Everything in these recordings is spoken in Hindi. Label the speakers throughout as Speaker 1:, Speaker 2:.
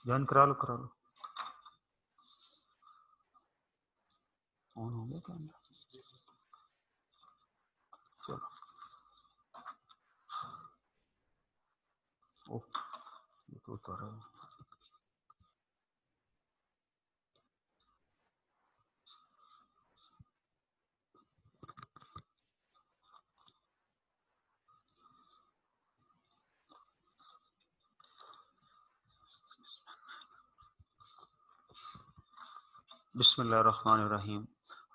Speaker 1: ज्वाइन करा लो ऑन हो गया कैमरा। चलो ओके, ये तो उतारा है। बिस्मिल्लाहिर्रहमानिर्रहीम।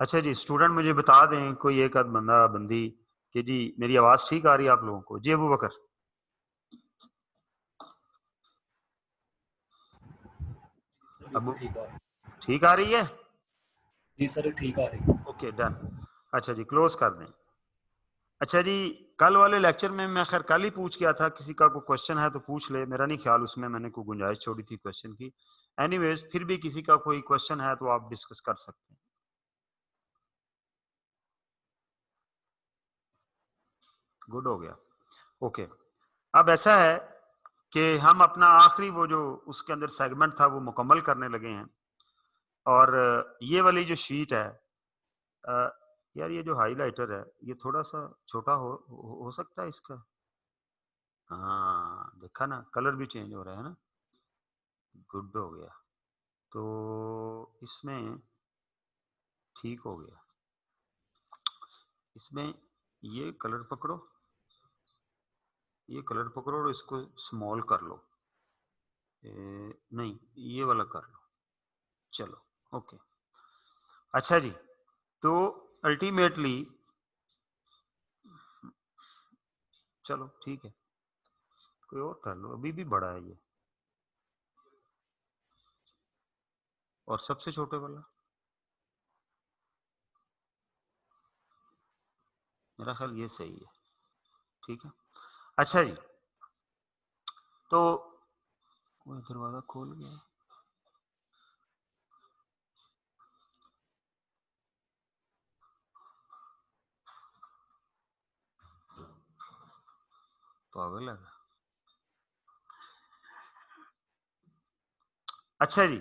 Speaker 1: अच्छा जी, स्टूडेंट मुझे बता दें कोई एक आध बंदा बंदी कि जी मेरी आवाज ठीक आ रही है आप लोगों को? जी अबू बकर अबू ठीक आ रही है?
Speaker 2: जी सर ठीक आ रही है।
Speaker 1: Okay done. अच्छा जी क्लोज कर दें। अच्छा जी, कल वाले लेक्चर में मैं खैर कल ही पूछ गया था, किसी का कोई क्वेश्चन है तो पूछ ले, मेरा नहीं ख्याल उसमें मैंने कोई गुंजाइश छोड़ी थी क्वेश्चन की। एनीवेज फिर भी किसी का कोई क्वेश्चन है तो आप डिस्कस कर सकते हैं। गुड हो गया। ओके, अब ऐसा है कि हम अपना आखिरी वो जो उसके अंदर सेगमेंट था वो मुकम्मल करने लगे हैं। और ये वाली जो शीट है यार, ये जो हाइलाइटर है ये थोड़ा सा छोटा हो सकता है इसका? हाँ देखा ना, कलर भी चेंज हो रहा है ना। गुड हो गया। तो इसमें ठीक हो गया। इसमें ये कलर पकड़ो, ये कलर पकड़ो और इसको स्मॉल कर लो। नहीं ये वाला कर लो। चलो ओके। अच्छा जी, तो अल्टीमेटली चलो ठीक है, कोई और कर लो, अभी भी बड़ा है ये। और सबसे छोटे वाला मेरा ख्याल ये सही है। ठीक है। अच्छा जी, तो कोई दरवाजा खोल गया। पागल है। अच्छा जी,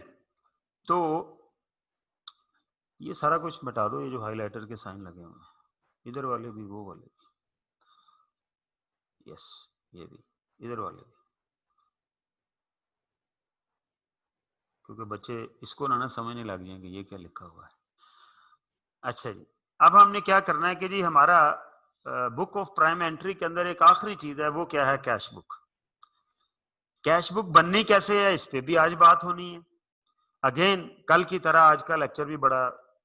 Speaker 1: तो ये सारा कुछ मिटा दो, ये जो हाइलाइटर के साइन लगे हुए हैं, इधर वाले भी वो वाले भी, यस ये भी, इधर वाले भी, क्योंकि बच्चे इसको ना समझने लग जाएंगे ये क्या लिखा हुआ है। अच्छा जी, अब हमने क्या करना है कि जी हमारा बुक ऑफ प्राइम एंट्री के अंदर एक आखिरी चीज है, वो क्या है? Cash book. कैश बुक बननी कैसे है इस पे भी आज बात होनी है। अगेन कल की तरह आज का लेक्चर भी बड़ा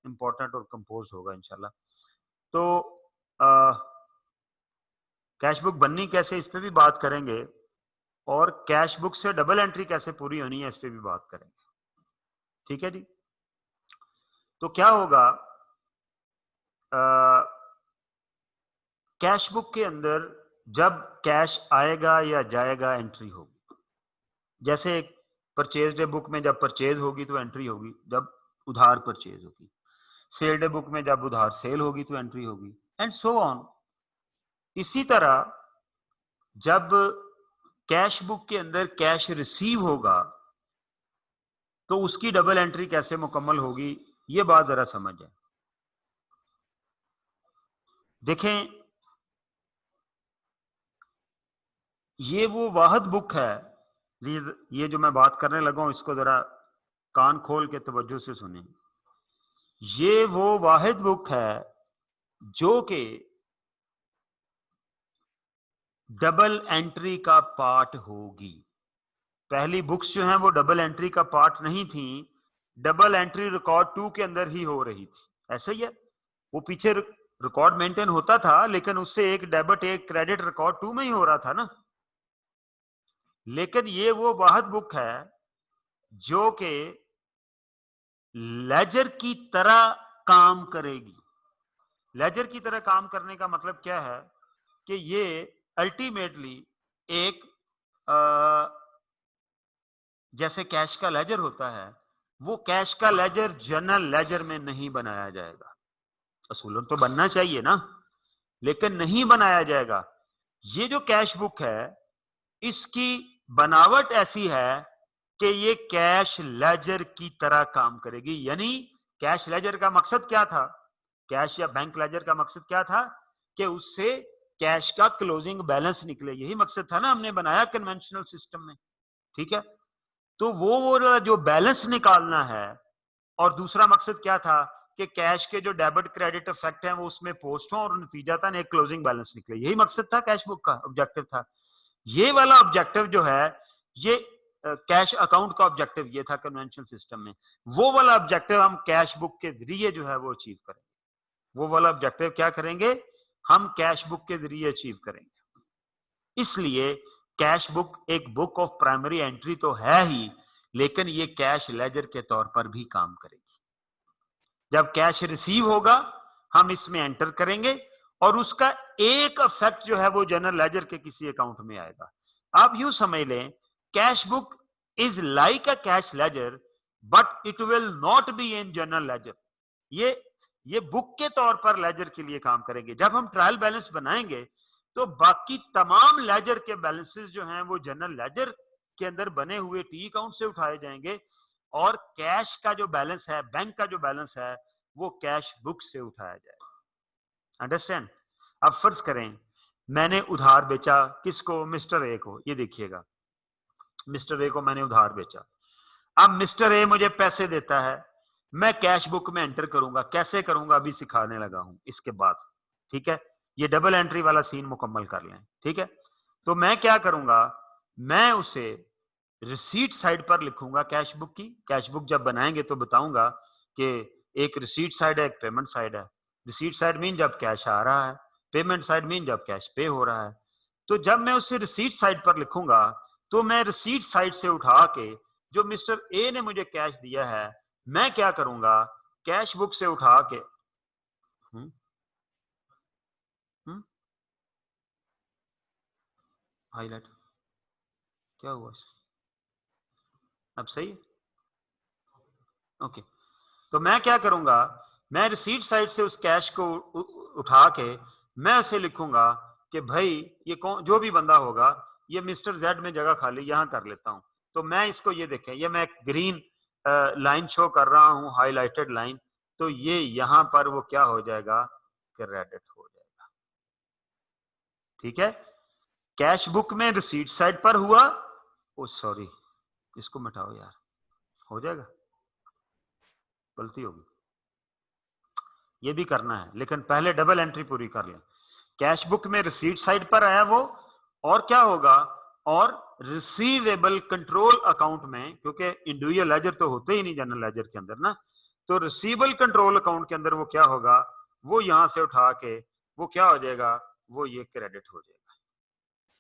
Speaker 1: इंपॉर्टेंट और कंपोज होगा इंशाल्लाह। तो कैश बुक बननी कैसे इस पे भी बात करेंगे, और कैश बुक से डबल एंट्री कैसे पूरी होनी है इस पे भी बात करेंगे। ठीक है जी। तो क्या होगा, कैश बुक के अंदर जब कैश आएगा या जाएगा एंट्री होगी। जैसे एक परचेज डे बुक में जब परचेज होगी तो एंट्री होगी, जब उधार परचेज होगी। सेल डे बुक में जब उधार सेल होगी तो एंट्री होगी, एंड सो ऑन। इसी तरह जब कैश बुक के अंदर कैश रिसीव होगा तो उसकी डबल एंट्री कैसे मुकम्मल होगी, ये बात जरा समझ जाए। देखें, ये वो वाहद बुक है, ये जो मैं बात करने लगा हूं इसको जरा कान खोल के तवज्जो से सुने। ये वो वाहिद बुक है जो कि डबल एंट्री का पार्ट होगी। पहली बुक्स जो हैं वो डबल एंट्री का पार्ट नहीं थी, डबल एंट्री रिकॉर्ड 2 के अंदर ही हो रही थी। ऐसा ही है, वो पीछे रिकॉर्ड मेंटेन होता था लेकिन उससे एक डेबिट एक क्रेडिट रिकॉर्ड 2 में ही हो रहा था ना। लेकिन ये वो वाहिद बुक है जो कि लेजर की तरह काम करेगी। लेजर की तरह काम करने का मतलब क्या है कि ये अल्टीमेटली एक जैसे कैश का लेजर होता है, वो कैश का लेजर जनरल लेजर में नहीं बनाया जाएगा। असूलन तो बनना चाहिए ना, लेकिन नहीं बनाया जाएगा। ये जो कैश बुक है इसकी बनावट ऐसी है कि ये कैश लेजर की तरह काम करेगी। यानी कैश लेजर का मकसद क्या था, कैश या बैंक लेजर का मकसद क्या था कि उससे कैश का क्लोजिंग बैलेंस निकले, यही मकसद था ना, हमने बनाया कन्वेंशनल सिस्टम में, ठीक है। तो वो जो बैलेंस निकालना है, और दूसरा मकसद क्या था कि कैश के जो डेबिट क्रेडिट इफेक्ट हैं वो उसमें पोस्ट हो और नतीजतन एक क्लोजिंग बैलेंस निकले, यही मकसद था कैश बुक का, ऑब्जेक्टिव था। ये वाला ऑब्जेक्टिव जो है, ये कैश अकाउंट का ऑब्जेक्टिव ये था कन्वेंशनल सिस्टम में। वो वाला ऑब्जेक्टिव हम कैश बुक के जरिए जो है वो अचीव करेंगे। वो वाला ऑब्जेक्टिव क्या करेंगे, हम कैश बुक के जरिए अचीव करेंगे। इसलिए कैश बुक एक बुक ऑफ प्राइमरी एंट्री तो है ही, लेकिन ये कैश लेजर के तौर पर भी काम करेगी। जब कैश रिसीव होगा हम इसमें एंटर करेंगे और उसका एक इफेक्ट जो है वो जनरल लेजर के किसी अकाउंट में आएगा। आप यूं समझ लें, cash book is like a cash ledger but it will not be in general ledger. ये बुक के तौर पर लेजर के लिए काम करेंगे। जब हम ट्रायल बैलेंस बनाएंगे तो बाकी तमाम लेजर के बैलेंसेस जो हैं वो जनरल लेजर के अंदर बने हुए टी अकाउंट से उठाए जाएंगे, और कैश का जो बैलेंस है, बैंक का जो बैलेंस है, वो कैश बुक से उठाया जाएगा। अंडरस्टैंड? अब फर्ज करें मैंने उधार बेचा, किसको, मिस्टर ए को। ये देखिएगा, मिस्टर ए को मैंने उधार बेचा। अब मिस्टर ए मुझे पैसे देता है, मैं कैश बुक में एंटर करूंगा। कैसे करूंगा अभी सिखाने लगा हूं इसके बाद, ठीक है। ये डबल एंट्री वाला सीन मुकम्मल कर लें, ठीक है। तो मैं क्या करूंगा, मैं उसे रिसीट साइड पर लिखूंगा कैश बुक की। कैश बुक जब बनाएंगे तो बताऊंगा कि एक रिसीट साइड है, एक पेमेंट साइड है। रिसीट साइड मीन जब कैश आ रहा है, पेमेंट साइड मीन जब कैश पे हो रहा है। तो जब मैं उसे रिसीट साइड पर लिखूंगा तो मैं रिसीट साइड से उठा के जो मिस्टर ए ने मुझे कैश दिया है, मैं क्या करूंगा, कैश बुक से उठा के हाईलाइट क्या हुआ, अब सही है, ओके। तो मैं क्या करूंगा, मैं रिसीट साइड से उस कैश को उठा के मैं उसे लिखूंगा कि भाई ये कौन, जो भी बंदा होगा, ये मिस्टर जेड में जगह खाली यहां कर लेता हूं। तो मैं इसको, ये देखें, ये मैं ग्रीन लाइन शो कर रहा हूं, हाईलाइटेड लाइन। तो ये यहां पर वो क्या हो जाएगा, क्रेडिट हो जाएगा, ठीक है। कैश बुक में रिसीट साइड पर हुआ, ओ सॉरी इसको मिटाओ यार, हो जाएगा, गलती होगी, ये भी करना है, लेकिन पहले डबल एंट्री पूरी कर लें। कैश बुक में रिसीट साइड पर आया वो, और क्या होगा, और रिसीवेबल कंट्रोल अकाउंट में, क्योंकि इंडिविजुअल लेजर तो होते ही नहीं जनरल लेजर के अंदर ना, तो रिसीवेबल कंट्रोल अकाउंट के अंदर वो क्या होगा, वो यहां से उठा के वो क्या हो जाएगा, वो ये क्रेडिट हो जाएगा,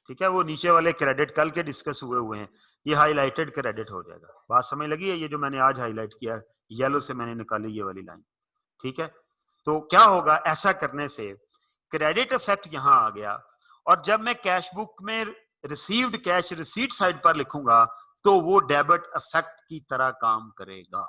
Speaker 1: ठीक है। वो नीचे वाले क्रेडिट कल के डिस्कस हुए हैं, ये हाईलाइटेड क्रेडिट हो जाएगा। बात समझ लगी है, ये जो मैंने आज हाईलाइट किया, येलो से मैंने निकाली ये वाली लाइन, ठीक है। तो क्या होगा, ऐसा करने से क्रेडिट इफेक्ट यहां आ गया, और जब मैं कैश बुक में रिसीव्ड कैश रिसीट साइड पर लिखूंगा तो वो डेबिट इफेक्ट की तरह काम करेगा,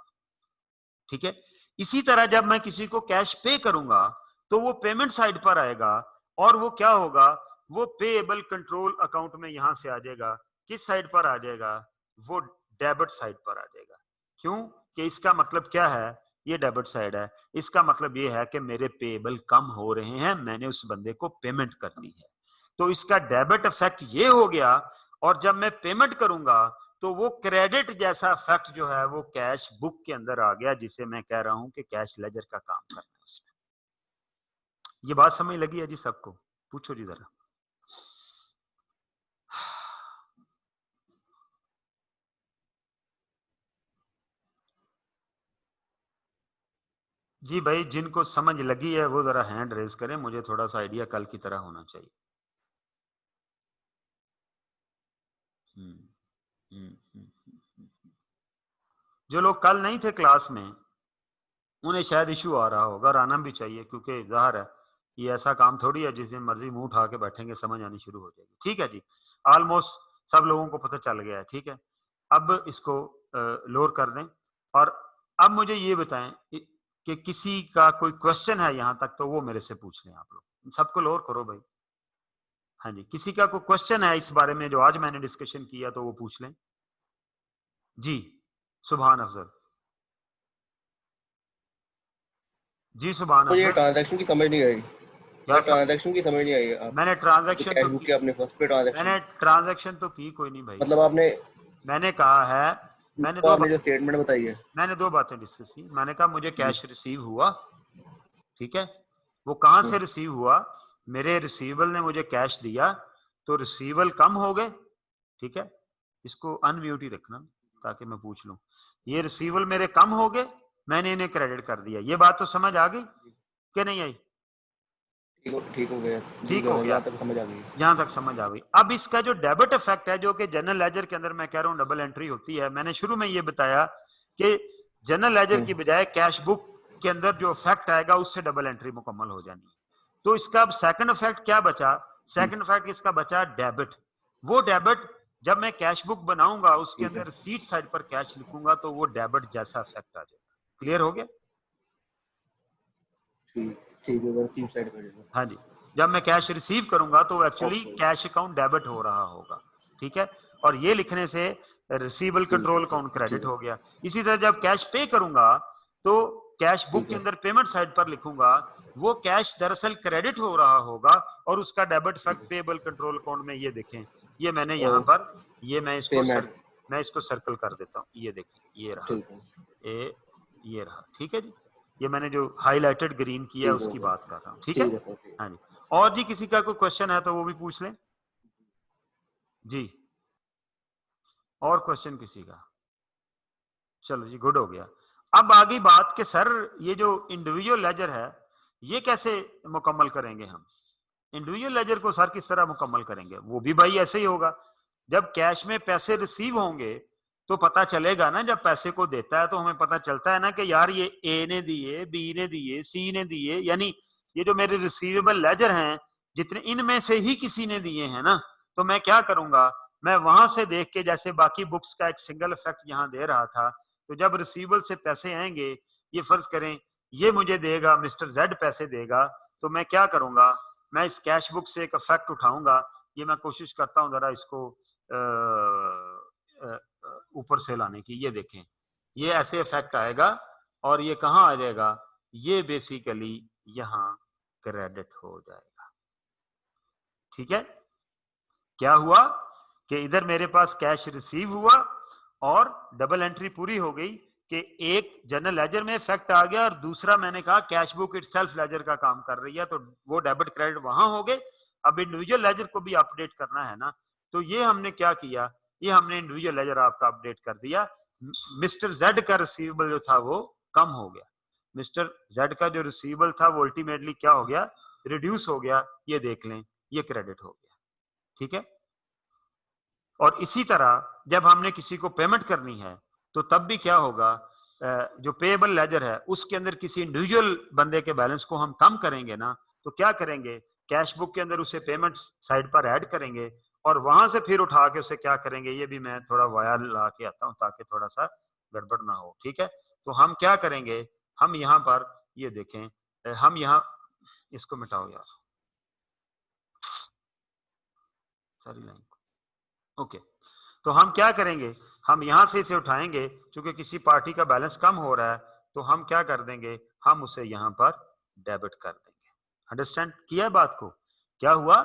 Speaker 1: ठीक है। इसी तरह जब मैं किसी को कैश पे करूंगा तो वो पेमेंट साइड पर आएगा, और वो क्या होगा, वो पेएबल कंट्रोल अकाउंट में यहां से आ जाएगा, किस साइड पर आ जाएगा, वो डेबिट साइड पर आ जाएगा। क्यों, कि इसका मतलब क्या है, ये डेबिट साइड है, इसका मतलब ये है कि मेरे पेएबल कम हो रहे हैं, मैंने उस बंदे को पेमेंट कर दी है, तो इसका डेबिट इफेक्ट ये हो गया। और जब मैं पेमेंट करूंगा तो वो क्रेडिट जैसा इफेक्ट जो है वो कैश बुक के अंदर आ गया, जिसे मैं कह रहा हूं कि कैश लेजर का काम करना है उसमें। ये बात समझ लगी है जी सबको, पूछो जी जरा। जी भाई, जिनको समझ लगी है वो जरा हैंड रेज करें, मुझे थोड़ा सा आइडिया कल की तरह होना चाहिए। हम्म, हम्म, हम्म, जो लोग कल नहीं थे क्लास में उन्हें शायद इशू आ रहा होगा, और आना भी चाहिए, क्योंकि जाहिर है ये ऐसा काम थोड़ी है जिस दिन मर्जी मुंह उठा के बैठेंगे समझ आनी शुरू हो जाएगी, ठीक है जी। ऑलमोस्ट सब लोगों को पता चल गया है, ठीक है। अब इसको लोअर कर दें, और अब मुझे ये बताएं कि किसी का कोई क्वेश्चन है यहां तक तो वो मेरे से पूछ लें। आप लोग सबको लोअर करो भाई। हाँ जी, किसी का कोई क्वेश्चन है इस बारे में जो आज मैंने डिस्कशन किया तो वो पूछ लें, जी सुभान अफजल। जी सुभान
Speaker 3: मुझे
Speaker 1: अफजल।
Speaker 3: ट्रांजैक्शन की समझ नहीं आई,
Speaker 1: क्या
Speaker 3: ट्रांजैक्शन की समझ नहीं आई। आप
Speaker 1: मैंने
Speaker 3: जो
Speaker 1: ट्रांजैक्शन
Speaker 3: कैश
Speaker 1: तो
Speaker 3: बुक
Speaker 1: की,
Speaker 3: की आपने फर्स्ट पे ट्रांजैक्शन,
Speaker 1: मैंने ट्रांजैक्शन तो की कोई नहीं भाई।
Speaker 3: मतलब आपने
Speaker 1: मैंने कहा है, मैंने
Speaker 3: तो
Speaker 1: दो
Speaker 3: आपने जो स्टेटमेंट बताई है,
Speaker 1: मैंने दो बातें डिस्कस की। मैंने कहा मुझे
Speaker 3: जी,
Speaker 1: कैश रिसीव हुआ, ठीक है, वो कहां
Speaker 3: हम्म,
Speaker 1: से रिसीव हुआ, मेरे रिसीवेबल ने मुझे कैश दिया तो रिसीवेबल कम हो गए, ठीक है, इसको अनम्यूट ही रखना ताकि मैं पूछ लूं। ये रिसीवेबल मेरे कम हो गए, मैंने इन्हें क्रेडिट कर दिया। ये बात तो समझ आ गई कि नहीं आई?
Speaker 3: ठीक हो गया जी,
Speaker 1: ठीक हो गया,
Speaker 3: यहाँ तक समझ आ गई।
Speaker 1: यहां तक समझ आ गई। अब इसका जो डेबिट इफेक्ट है, जो कि जनरल लेजर के अंदर मैं कह रहा हूं डबल एंट्री होती है, मैंने शुरू में ये बताया कि जनरल लेजर की बजाय कैश बुक के अंदर जो इफेक्ट आएगा उससे डबल एंट्री मुकम्मल हो जानी है। तो इसका अब सेकंड इफेक्ट क्या बचा? सेकंड इफेक्ट इसका बचा डेबिट। वो डेबिट जब मैं कैश बुक बनाऊंगा उसके
Speaker 3: ठीक है,
Speaker 1: अंदर सीट साइड पर कैश लिखूंगा तो वो डेबिट जैसा इफेक्ट आ जाएगा। क्लियर हो गया?
Speaker 3: ठीक ठीक है, रिसीव साइड कर देगा।
Speaker 1: हाँ जी, जब मैं कैश रिसीव करूंगा तो actually
Speaker 3: okay,
Speaker 1: cash account debit हो रहा होगा, ठीक है, और ये लिखने से रिसीवेबल कंट्रोल अकाउंट
Speaker 3: ठीक
Speaker 1: क्रेडिट
Speaker 3: है,
Speaker 1: हो गया। इसी तरह जब कैश पे करूंगा तो कैश बुक
Speaker 3: ठीक
Speaker 1: के
Speaker 3: है,
Speaker 1: अंदर पेमेंट साइड पर लिखूंगा, वो कैश दरअसल क्रेडिट हो रहा होगा और उसका debit effect payable control account में, ये देखें, ये मैंने यहां
Speaker 3: और
Speaker 1: पर, ये
Speaker 3: पेमेंट,
Speaker 1: मैं इसको सर्कल कर देता हूं, ये देखें, ये रहा,
Speaker 3: ठीक है,
Speaker 1: ये रहा, ठीक है जी। ये मैंने जो हाईलाइटेड ग्रीन किया है
Speaker 3: ठीक
Speaker 1: उसकी
Speaker 3: है
Speaker 1: बात कर रहा हूं, ठीक है।
Speaker 3: ठीक है सर, ठीक
Speaker 1: हाँ जी, और जी किसी का कोई क्वेश्चन है तो वो भी पूछ लें जी, और क्वेश्चन किसी का? चलो जी, गुड हो गया। अब आगे बात कि सर ये जो इंडिविजुअल लेजर है ये कैसे मुकम्मल करेंगे हम? इंडिविजुअल लेजर को सर किस तरह मुकम्मल करेंगे? वो भी भाई ऐसे ही होगा। जब कैश में पैसे रिसीव होंगे तो पता चलेगा ना, जब पैसे को देता है तो हमें पता चलता है ना कि यार ये ए ने दिए, बी ने दिए, सी ने दिए, यानी ये जो मेरे रिसीवेबल लेजर हैं जितने, इनमें से ही किसी ने दिए हैं ना। तो मैं क्या करूंगा, मैं वहां से देख के, जैसे बाकी बुक्स का एक सिंगल इफेक्ट यहां दे रहा था, तो जब रिसीवेबल से पैसे आएंगे, ये फर्ज करें ये मुझे देगा, मिस्टर जेड पैसे देगा, तो मैं क्या करूंगा, मैं इस कैश बुक से एक इफेक्ट उठाऊंगा। ये मैं कोशिश करता हूं जरा इसको ऊपर से लाने की। ये देखें, ये ऐसे इफेक्ट आएगा और ये कहां आ जाएगा, ये बेसिकली यहां क्रेडिट हो जाएगा, ठीक है। क्या हुआ कि इधर मेरे पास कैश रिसीव हुआ और डबल एंट्री पूरी हो गई कि एक जनरल लेजर में इफेक्ट आ गया और दूसरा मैंने कहा कैश बुक इटसेल्फ लेजर का काम कर रही है, तो वो डेबिट क्रेडिट वहां हो गए। अब इंडिविजुअल लेजर को भी अपडेट करना है ना, तो ये हमने क्या किया, ये हमने इंडिविजुअल लेजर आपका अपडेट कर दिया। मिस्टर जेड का रिसीवेबल जो था वो कम हो गया, मिस्टर जेड का जो रिसीवेबल था वो अल्टीमेटली क्या हो गया, रिड्यूस हो गया। ये देख लें, ये क्रेडिट हो गया, ठीक है। और इसी तरह जब हमने किसी को पेमेंट करनी है तो तब भी क्या होगा, जो पेएबल लेजर है उसके अंदर किसी इंडिविजुअल बंदे के बैलेंस को हम कम करेंगे ना, तो क्या करेंगे, कैश बुक के अंदर उसे पेमेंट साइड पर ऐड करेंगे और वहां से फिर उठा के उसे क्या करेंगे, ये भी मैं थोड़ा वाया ला के आता हूं ताकि थोड़ा सा गड़बड़ ना हो, ठीक है। तो हम क्या करेंगे, हम यहाँ पर ये देखें, हम यहाँ इसको मिटाओ यार, सारी लाइन, ओके। तो हम क्या करेंगे, हम यहां से इसे उठाएंगे, क्योंकि किसी पार्टी का बैलेंस कम हो रहा है, तो हम क्या कर देंगे, हम उसे यहां पर डेबिट कर देंगे। अंडरस्टैंड किया बात को? क्या हुआ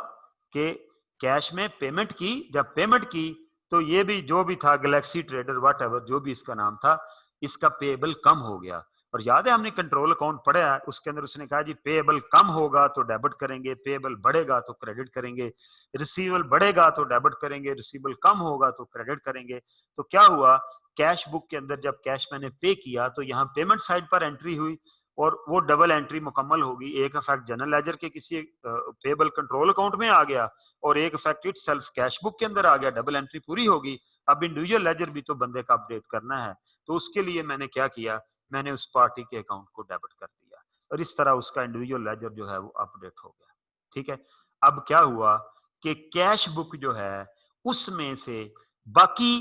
Speaker 1: कि कैश में पेमेंट की, जब पेमेंट की तो ये भी जो भी था गैलेक्सी ट्रेडर वट एवर जो भी इसका नाम था, इसका पेएबल कम हो गया। और याद है हमने कंट्रोल अकाउंट पढ़ा है, उसके अंदर उसने कहा जी पेएबल कम होगा तो डेबिट करेंगे, पेएबल बढ़ेगा तो क्रेडिट करेंगे, रिसीवेबल बढ़ेगा तो डेबिट करेंगे, रिसीवेबल कम होगा तो क्रेडिट करेंगे। तो क्या हुआ, कैश बुक के अंदर जब कैश मैंने पे किया तो यहाँ पेमेंट साइड पर एंट्री हुई और वो डबल एंट्री मुकम्मल होगी। एक इफेक्ट जनरल लेजर के किसी पेबल कंट्रोल अकाउंट में आ गया और एक effect it self cash book के अंदर आ गया, डबल एंट्री पूरी होगी। अब इंडिविजुअल लेजर भी तो बंदे का अपडेट करना है, तो उसके लिए मैंने क्या किया, मैंने उस पार्टी के अकाउंट को डेबिट कर दिया और इस तरह उसका इंडिविजुअल लेजर जो है वो अपडेट हो गया, ठीक है। अब क्या हुआ कि कैश बुक जो है उसमें से बाकी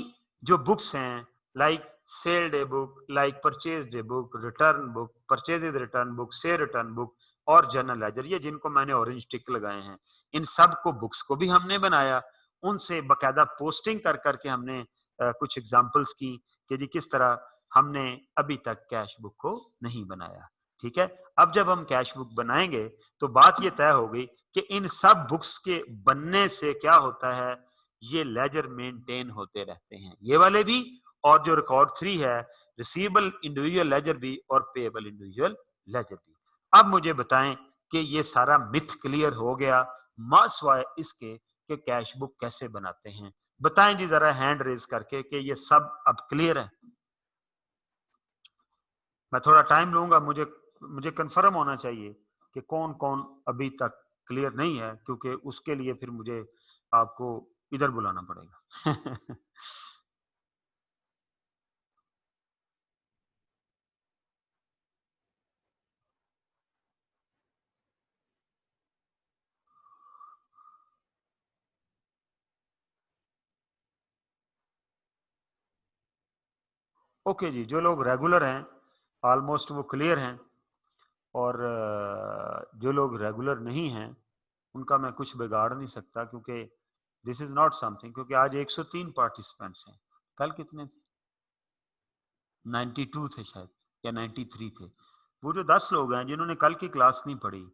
Speaker 1: जो बुक्स हैं, like sale day book, like purchase day book, return book, purchase return book, से रिटर्न बुक और जर्नल लेजर, ये जिनको मैंने ऑरेंज टिक लगाए हैं, इन सब को बुक्स को भी हमने बनाया, उनसे बकायदा पोस्टिंग कर करके हमने कुछ एग्जांपल्स की कि जी किस तरह हमने अभी तक कैश बुक को नहीं बनाया। ठीक है, अब जब हम कैश बुक बनाएंगे तो बात ये तय हो गई कि इन सब बुक्स के बनने से क्या होता है, ये लेजर मेंटेन होते रहते हैं, ये वाले भी, और जो रिकॉर्ड 3 है, रिसीवेबल इंडिविजुअल लेजर भी और पेएबल इंडिविजुअल लेजर भी। अब मुझे बताएं कि ये सारा मिथ क्लियर हो गया, मासवाय इसके कि कैश बुक कैसे बनाते हैं। बताएं जी जरा हैंड रेज करके कि ये सब अब क्लियर है। मैं थोड़ा टाइम लूंगा, मुझे कंफर्म होना चाहिए कि कौन कौन अभी तक क्लियर नहीं है, क्योंकि उसके लिए फिर मुझे आपको इधर बुलाना पड़ेगा। ओके जी, जो लोग रेगुलर हैं ऑलमोस्ट वो क्लियर हैं, और जो लोग रेगुलर नहीं हैं उनका मैं कुछ बिगाड़ नहीं सकता, क्योंकि दिस इज नॉट समथिंग, क्योंकि आज 103 पार्टिसिपेंट्स हैं, कल कितने थे? 92 थे शायद, या 93 थे। वो जो 10 लोग हैं जिन्होंने कल की क्लास नहीं पढ़ी,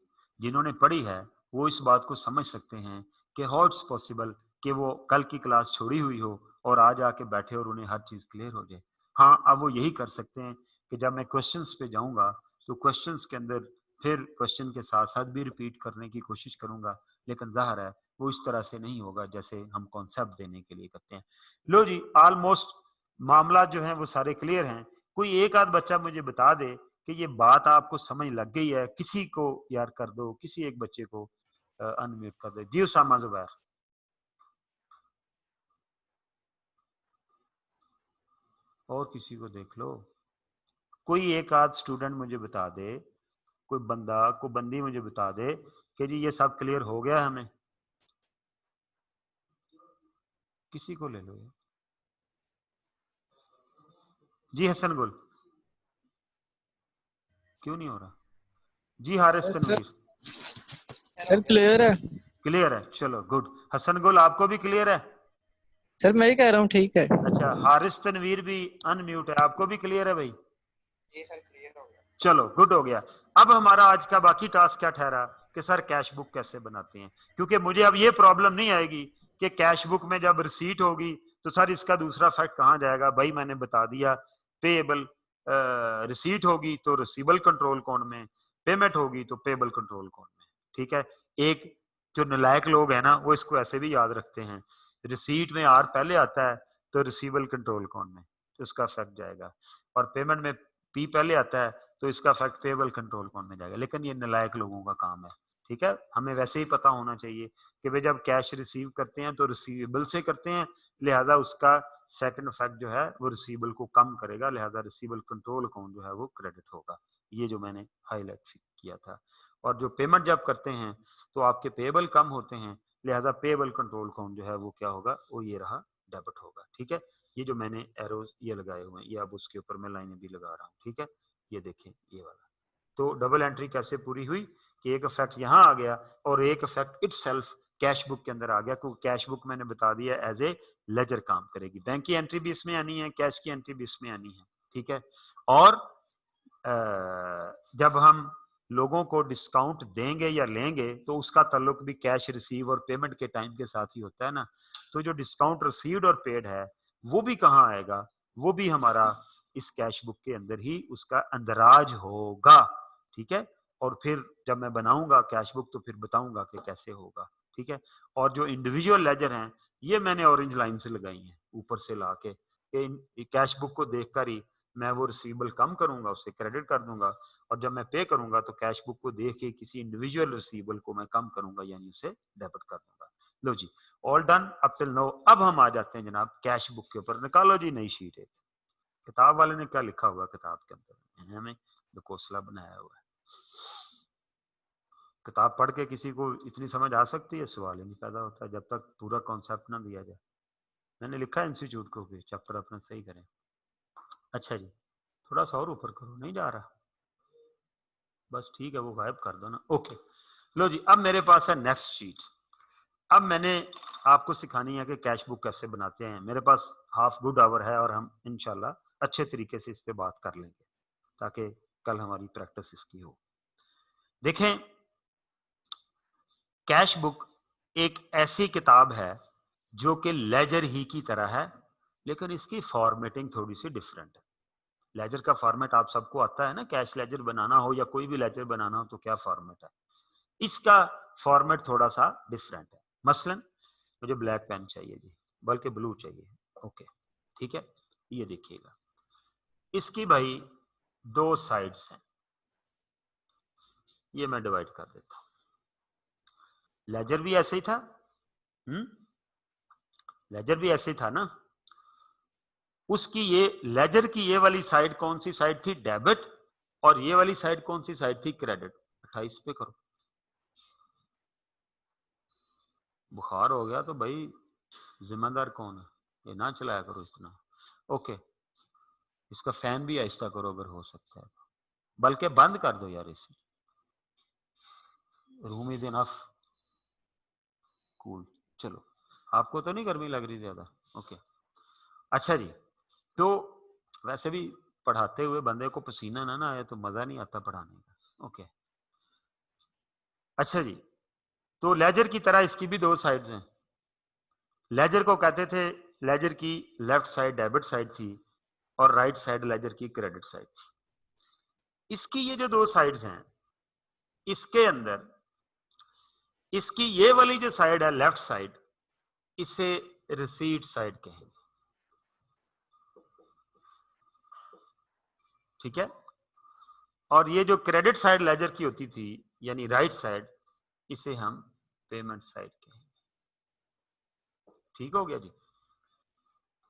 Speaker 1: जिन्होंने पढ़ी है, वो इस बात को समझ सकते हैं कि हाउ इट्स पॉसिबल कि वो कल की क्लास छोड़ी हुई हो और आज आके बैठे और उन्हें हर चीज क्लियर हो जाए। हाँ, अब वो यही कर सकते हैं कि जब मैं क्वेश्चंस पे जाऊंगा तो क्वेश्चंस के अंदर फिर क्वेश्चन के साथ साथ भी रिपीट करने की कोशिश करूंगा, लेकिन जाहिर है वो इस तरह से नहीं होगा जैसे हम कॉन्सेप्ट देने के लिए करते हैं। लो जी, ऑलमोस्ट मामला जो है वो सारे क्लियर हैं। कोई एक आध बच्चा मुझे बता दे कि ये बात आपको समझ लग गई है, किसी को यार कर दो, किसी एक बच्चे को अनम्यूट कर दे जी। उसामा जुबैर, और किसी को देख लो, कोई एक आध स्टूडेंट मुझे बता दे, कोई बंदा को बंदी मुझे बता दे कि जी ये सब क्लियर हो गया हमें। किसी को ले लो जी। हसन गुल, क्यों नहीं हो रहा जी? हारिस तनवीर,
Speaker 4: सर क्लियर है।
Speaker 1: क्लियर है, चलो गुड। हसन गुल आपको भी क्लियर है?
Speaker 4: सर मैं ही कह रहा हूँ ठीक है।
Speaker 1: अच्छा, हारिस तनवीर भी अनम्यूट है, आपको भी क्लियर है भाई?
Speaker 5: जी सर, क्लियर हो गया।
Speaker 1: चलो गुड हो गया। अब हमारा आज का बाकी टास्क क्या ठहरा कि सर कैश बुक कैसे बनाते हैं, क्योंकि मुझे अब ये प्रॉब्लम नहीं आएगी कि कैश बुक में जब रिसीट होगी तो सर इसका दूसरा फैक्ट कहाँ जाएगा। भाई मैंने बता दिया, पेएबल रिसीट होगी तो रिसीवेबल कंट्रोल अकाउंट में, पेमेंट होगी तो पेएबल कंट्रोल अकाउंट में। ठीक है, एक जो नालायक लोग हैं ना वो इसको ऐसे भी याद रखते हैं, रिसीट में आर पहले आता है तो रिसीवेबल कंट्रोल अकाउंट में, तो इसका फैक्ट जाएगा, और पेमेंट में पी पहले आता है तो इसका फैक्ट पेएबल कंट्रोल अकाउंट में जाएगा। लेकिन ये नालायक लोगों का काम है। ठीक है, हमें वैसे ही पता होना चाहिए कि भाई जब कैश रिसीव करते हैं तो रिसीवेबल से करते हैं, लिहाजा उसका सेकंड फैक्ट जो है वो रिसीवेबल को कम करेगा, लिहाजा रिसीवेबल कंट्रोल अकाउंट जो है वो क्रेडिट होगा। ये जो मैंने हाईलाइट किया था। और जो पेमेंट जब करते हैं तो आपके पेएबल कम होते हैं, लिहाजा पेएबल कंट्रोल अकाउंट जो है वो क्या होगा, वो ये रहा, डेबिट होगा। ठीक है, ये जो मैंने एरोज ये लगाए हुए हैं, ये अब उसके ऊपर मैं लाइनें भी लगा रहा हूँ। ठीक है, ये देखें ये वाला। तो डबल एंट्री कैसे पूरी हुई कि एक इफेक्ट यहाँ आ गया और एक इफेक्ट इटसेल्फ कैश बुक के अंदर आ गया, क्योंकि कैश बुक मैंने बता दिया एज ए लेजर काम करेगी। बैंक की एंट्री भी इसमें आनी है, कैश की एंट्री भी इसमें आनी है। ठीक है, और जब हम लोगों को डिस्काउंट देंगे या लेंगे तो उसका ताल्लुक भी कैश रिसीव और पेमेंट के टाइम के साथ ही होता है ना। तो जो डिस्काउंट रिसीव्ड और पेड है वो भी कहाँ आएगा, वो भी हमारा इस कैश बुक के अंदर ही उसका अंदराज होगा। ठीक है, और फिर जब मैं बनाऊंगा कैश बुक तो फिर बताऊंगा कि कैसे होगा। ठीक है, और जो इंडिविजुअल लेजर हैं ये मैंने ऑरेंज लाइन से लगाई हैं ऊपर से ला के, कैश बुक को देखकर ही मैं वो रिसीवेबल कम करूंगा, उसे क्रेडिट कर दूंगा, और जब मैं पे करूंगा तो कैश बुक को देख के किसी इंडिविजुअल रिसीवेबल को मैं कम करूंगा, यानी उसे डेबिट कर दूंगा। लो जी, all done up till now. अब हम आ जाते हैं जनाब कैश बुक के ऊपर। निकालो जी नई शीट है। किताब वाले ने क्या लिखा हुआ किताब के अंदर, हमें घोंसला बनाया हुआ है। किताब पढ़ के किसी को इतनी समझ आ सकती है? सवाल ही नहीं पैदा होता जब तक पूरा कॉन्सेप्ट ना दिया जाए। मैंने लिखा है इंस्टीट्यूट को भी चैप्टर अपना सही करें। अच्छा जी, थोड़ा सा और ऊपर करो, नहीं जा रहा, बस ठीक है, वो गायब कर दो ना। ओके, लो जी, अब मेरे पास है नेक्स्ट शीट। अब मैंने आपको सिखानी है कि कैश बुक कैसे बनाते हैं। मेरे पास हाफ गुड आवर है और हम इंशाल्लाह अच्छे तरीके से इस पे बात कर लेंगे ताकि कल हमारी प्रैक्टिस इसकी हो। देखें, कैश बुक एक ऐसी किताब है जो कि लेजर ही की तरह है, लेकिन इसकी फॉर्मेटिंग थोड़ी सी डिफरेंट है। लेजर का फॉर्मेट आप सबको आता है ना, कैश लेजर बनाना हो या कोई भी लेजर बनाना हो तो क्या फॉर्मेट है। इसका फॉर्मेट थोड़ा सा डिफरेंट है। मसलन मुझे ब्लैक पेन चाहिए जी, बल्कि ब्लू चाहिए। ओके, ठीक है, ये देखिएगा, इसकी भाई दो साइड्स हैं, ये मैं डिवाइड कर देता हूं। लेजर भी ऐसे ही था, लेजर भी ऐसे ही था ना। उसकी ये लेजर की ये वाली साइड कौन सी साइड थी? डेबिट। और ये वाली साइड कौन सी साइड थी? क्रेडिट। 28 पे करो। बुखार हो गया तो भाई जिम्मेदार कौन है? ये ना चलाया करो इतना। ओके, इसका फैन भी आहिस्ता करो अगर हो सकता है, बल्कि बंद कर दो यार इसे। Room is enough cool. चलो, आपको तो नहीं गर्मी लग रही ज्यादा? ओके, अच्छा जी। तो वैसे भी पढ़ाते हुए बंदे को पसीना ना आए तो मजा नहीं आता पढ़ाने का। ओके, अच्छा जी। तो लेजर की तरह इसकी भी दो साइड्स हैं। लेजर को कहते थे, लेजर की लेफ्ट साइड डेबिट साइड थी और राइट साइड लेजर की क्रेडिट साइड थी। इसकी ये जो दो साइड्स हैं, इसके अंदर इसकी ये वाली जो साइड है लेफ्ट साइड, इसे रिसीट साइड कहेंगे, ठीक है। और ये जो क्रेडिट साइड लेजर की होती थी यानी राइट साइड, इसे हम पेमेंट साइड कहेंगे। ठीक हो गया जी।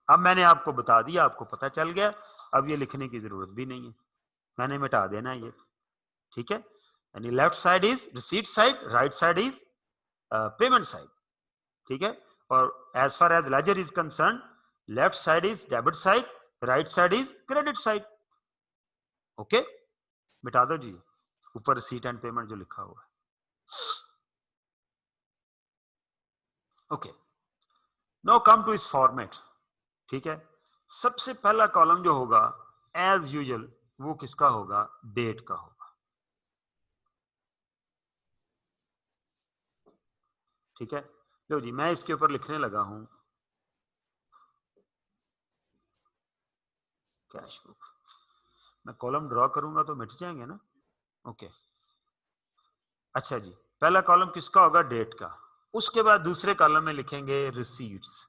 Speaker 1: अब मैंने आपको बता दिया, आपको पता चल गया, अब ये लिखने की जरूरत भी नहीं है, मैंने मिटा देना ये, ठीक है। यानी left side is receipt side, right side is payment side, ठीक है। और as far as ledger is concern, left side is debit side, right side is credit side. Okay, मिटा दो जी ऊपर रिसीट एंड पेमेंट जो लिखा हुआ है। ओके, नाउ कम टू इस फॉर्मेट, ठीक है। सबसे पहला कॉलम जो होगा एज यूजुअल वो किसका होगा? डेट का होगा, ठीक है। लो जी, मैं इसके ऊपर लिखने लगा हूं कैश बुक। मैं कॉलम ड्रॉ करूंगा तो मिट जाएंगे ना। ओके, अच्छा जी, पहला कॉलम किसका होगा? डेट का। उसके बाद दूसरे कॉलम में लिखेंगे रिसीट्स,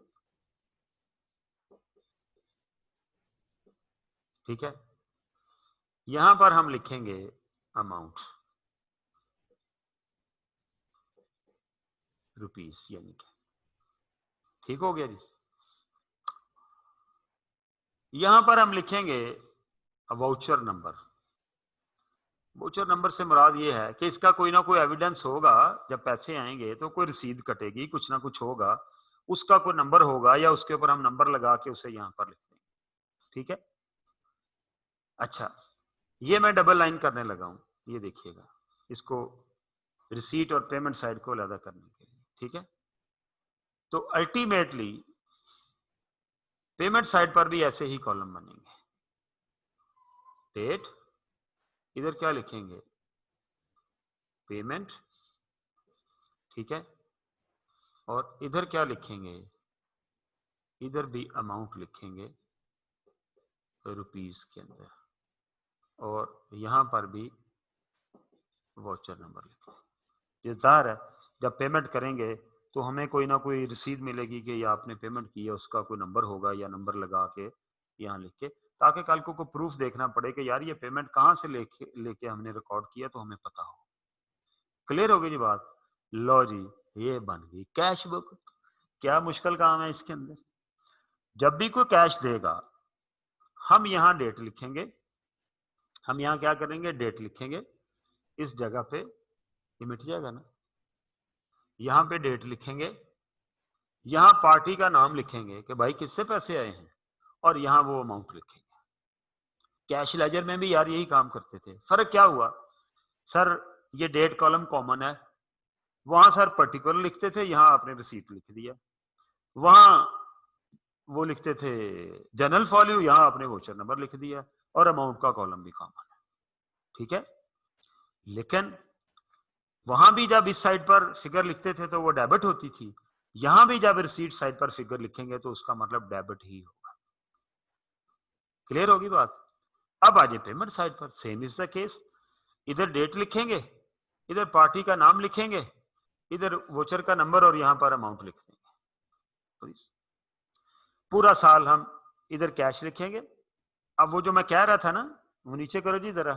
Speaker 1: ठीक है। यहां पर हम लिखेंगे अमाउंट, रुपीस यानी कि, ठीक हो गया जी। यहां पर हम लिखेंगे वाउचर नंबर। वाउचर नंबर से मुराद ये है कि इसका कोई ना कोई एविडेंस होगा, जब पैसे आएंगे तो कोई रसीद कटेगी, कुछ ना कुछ होगा, उसका कोई नंबर होगा या उसके ऊपर हम नंबर लगा के उसे यहां पर लिख देंगे, ठीक है। अच्छा, ये मैं डबल लाइन करने लगा हूं, ये देखिएगा, इसको रिसीट और पेमेंट साइड को अलग करने के लिए, ठीक है। तो अल्टीमेटली पेमेंट साइड पर भी ऐसे ही कॉलम बनेंगे। डेट, इधर क्या लिखेंगे? पेमेंट, ठीक है। और इधर क्या लिखेंगे? इधर भी अमाउंट लिखेंगे रुपीस के अंदर, और यहां पर भी वाउचर नंबर लिखेंगे। ये जाहिर है जब पेमेंट करेंगे तो हमें कोई ना कोई रसीद मिलेगी कि या आपने पेमेंट की है, उसका कोई नंबर होगा या नंबर लगा के यहाँ लिख के, ताकि कल को प्रूफ देखना पड़े कि यार ये पेमेंट कहाँ से लेके हमने रिकॉर्ड किया, तो हमें पता हो। क्लियर हो गई जी बात? लो जी, ये बन गई कैश बुक। क्या मुश्किल काम है इसके अंदर? जब भी कोई कैश देगा हम यहां डेट लिखेंगे, हम यहां क्या करेंगे? डेट लिखेंगे, इस जगह पे ये मिट जाएगा ना, यहां पे डेट लिखेंगे, यहां पार्टी का नाम लिखेंगे कि भाई किससे पैसे आए हैं, और यहां वो अमाउंट लिखेंगे। कैश लेजर में भी यार यही काम करते थे। फर्क क्या हुआ सर? ये डेट कॉलम कॉमन है, वहां सर पर्टिकुलर लिखते थे, यहां आपने रिसीट लिख दिया। वहां वो लिखते थे जनरल वैल्यू, यहां आपने वोचर नंबर लिख दिया और अमाउंट का कॉलम भी कॉमन है, ठीक है। लेकिन वहां भी जब इस साइड पर फिगर लिखते थे तो वो डेबिट होती थी, यहां भी जब रिसीट साइड पर फिगर लिखेंगे तो उसका मतलब डेबिट ही होगा। क्लियर होगी बात। अब आ जाए पेमेंट साइड पर, सेम इज द केस, इधर डेट लिखेंगे, इधर पार्टी का नाम लिखेंगे, इधर वोचर का नंबर और यहां पर अमाउंट लिख देंगे। तो पूरा साल हम इधर कैश लिखेंगे। अब वो जो मैं कह रहा था ना, वो नीचे करो जी जरा,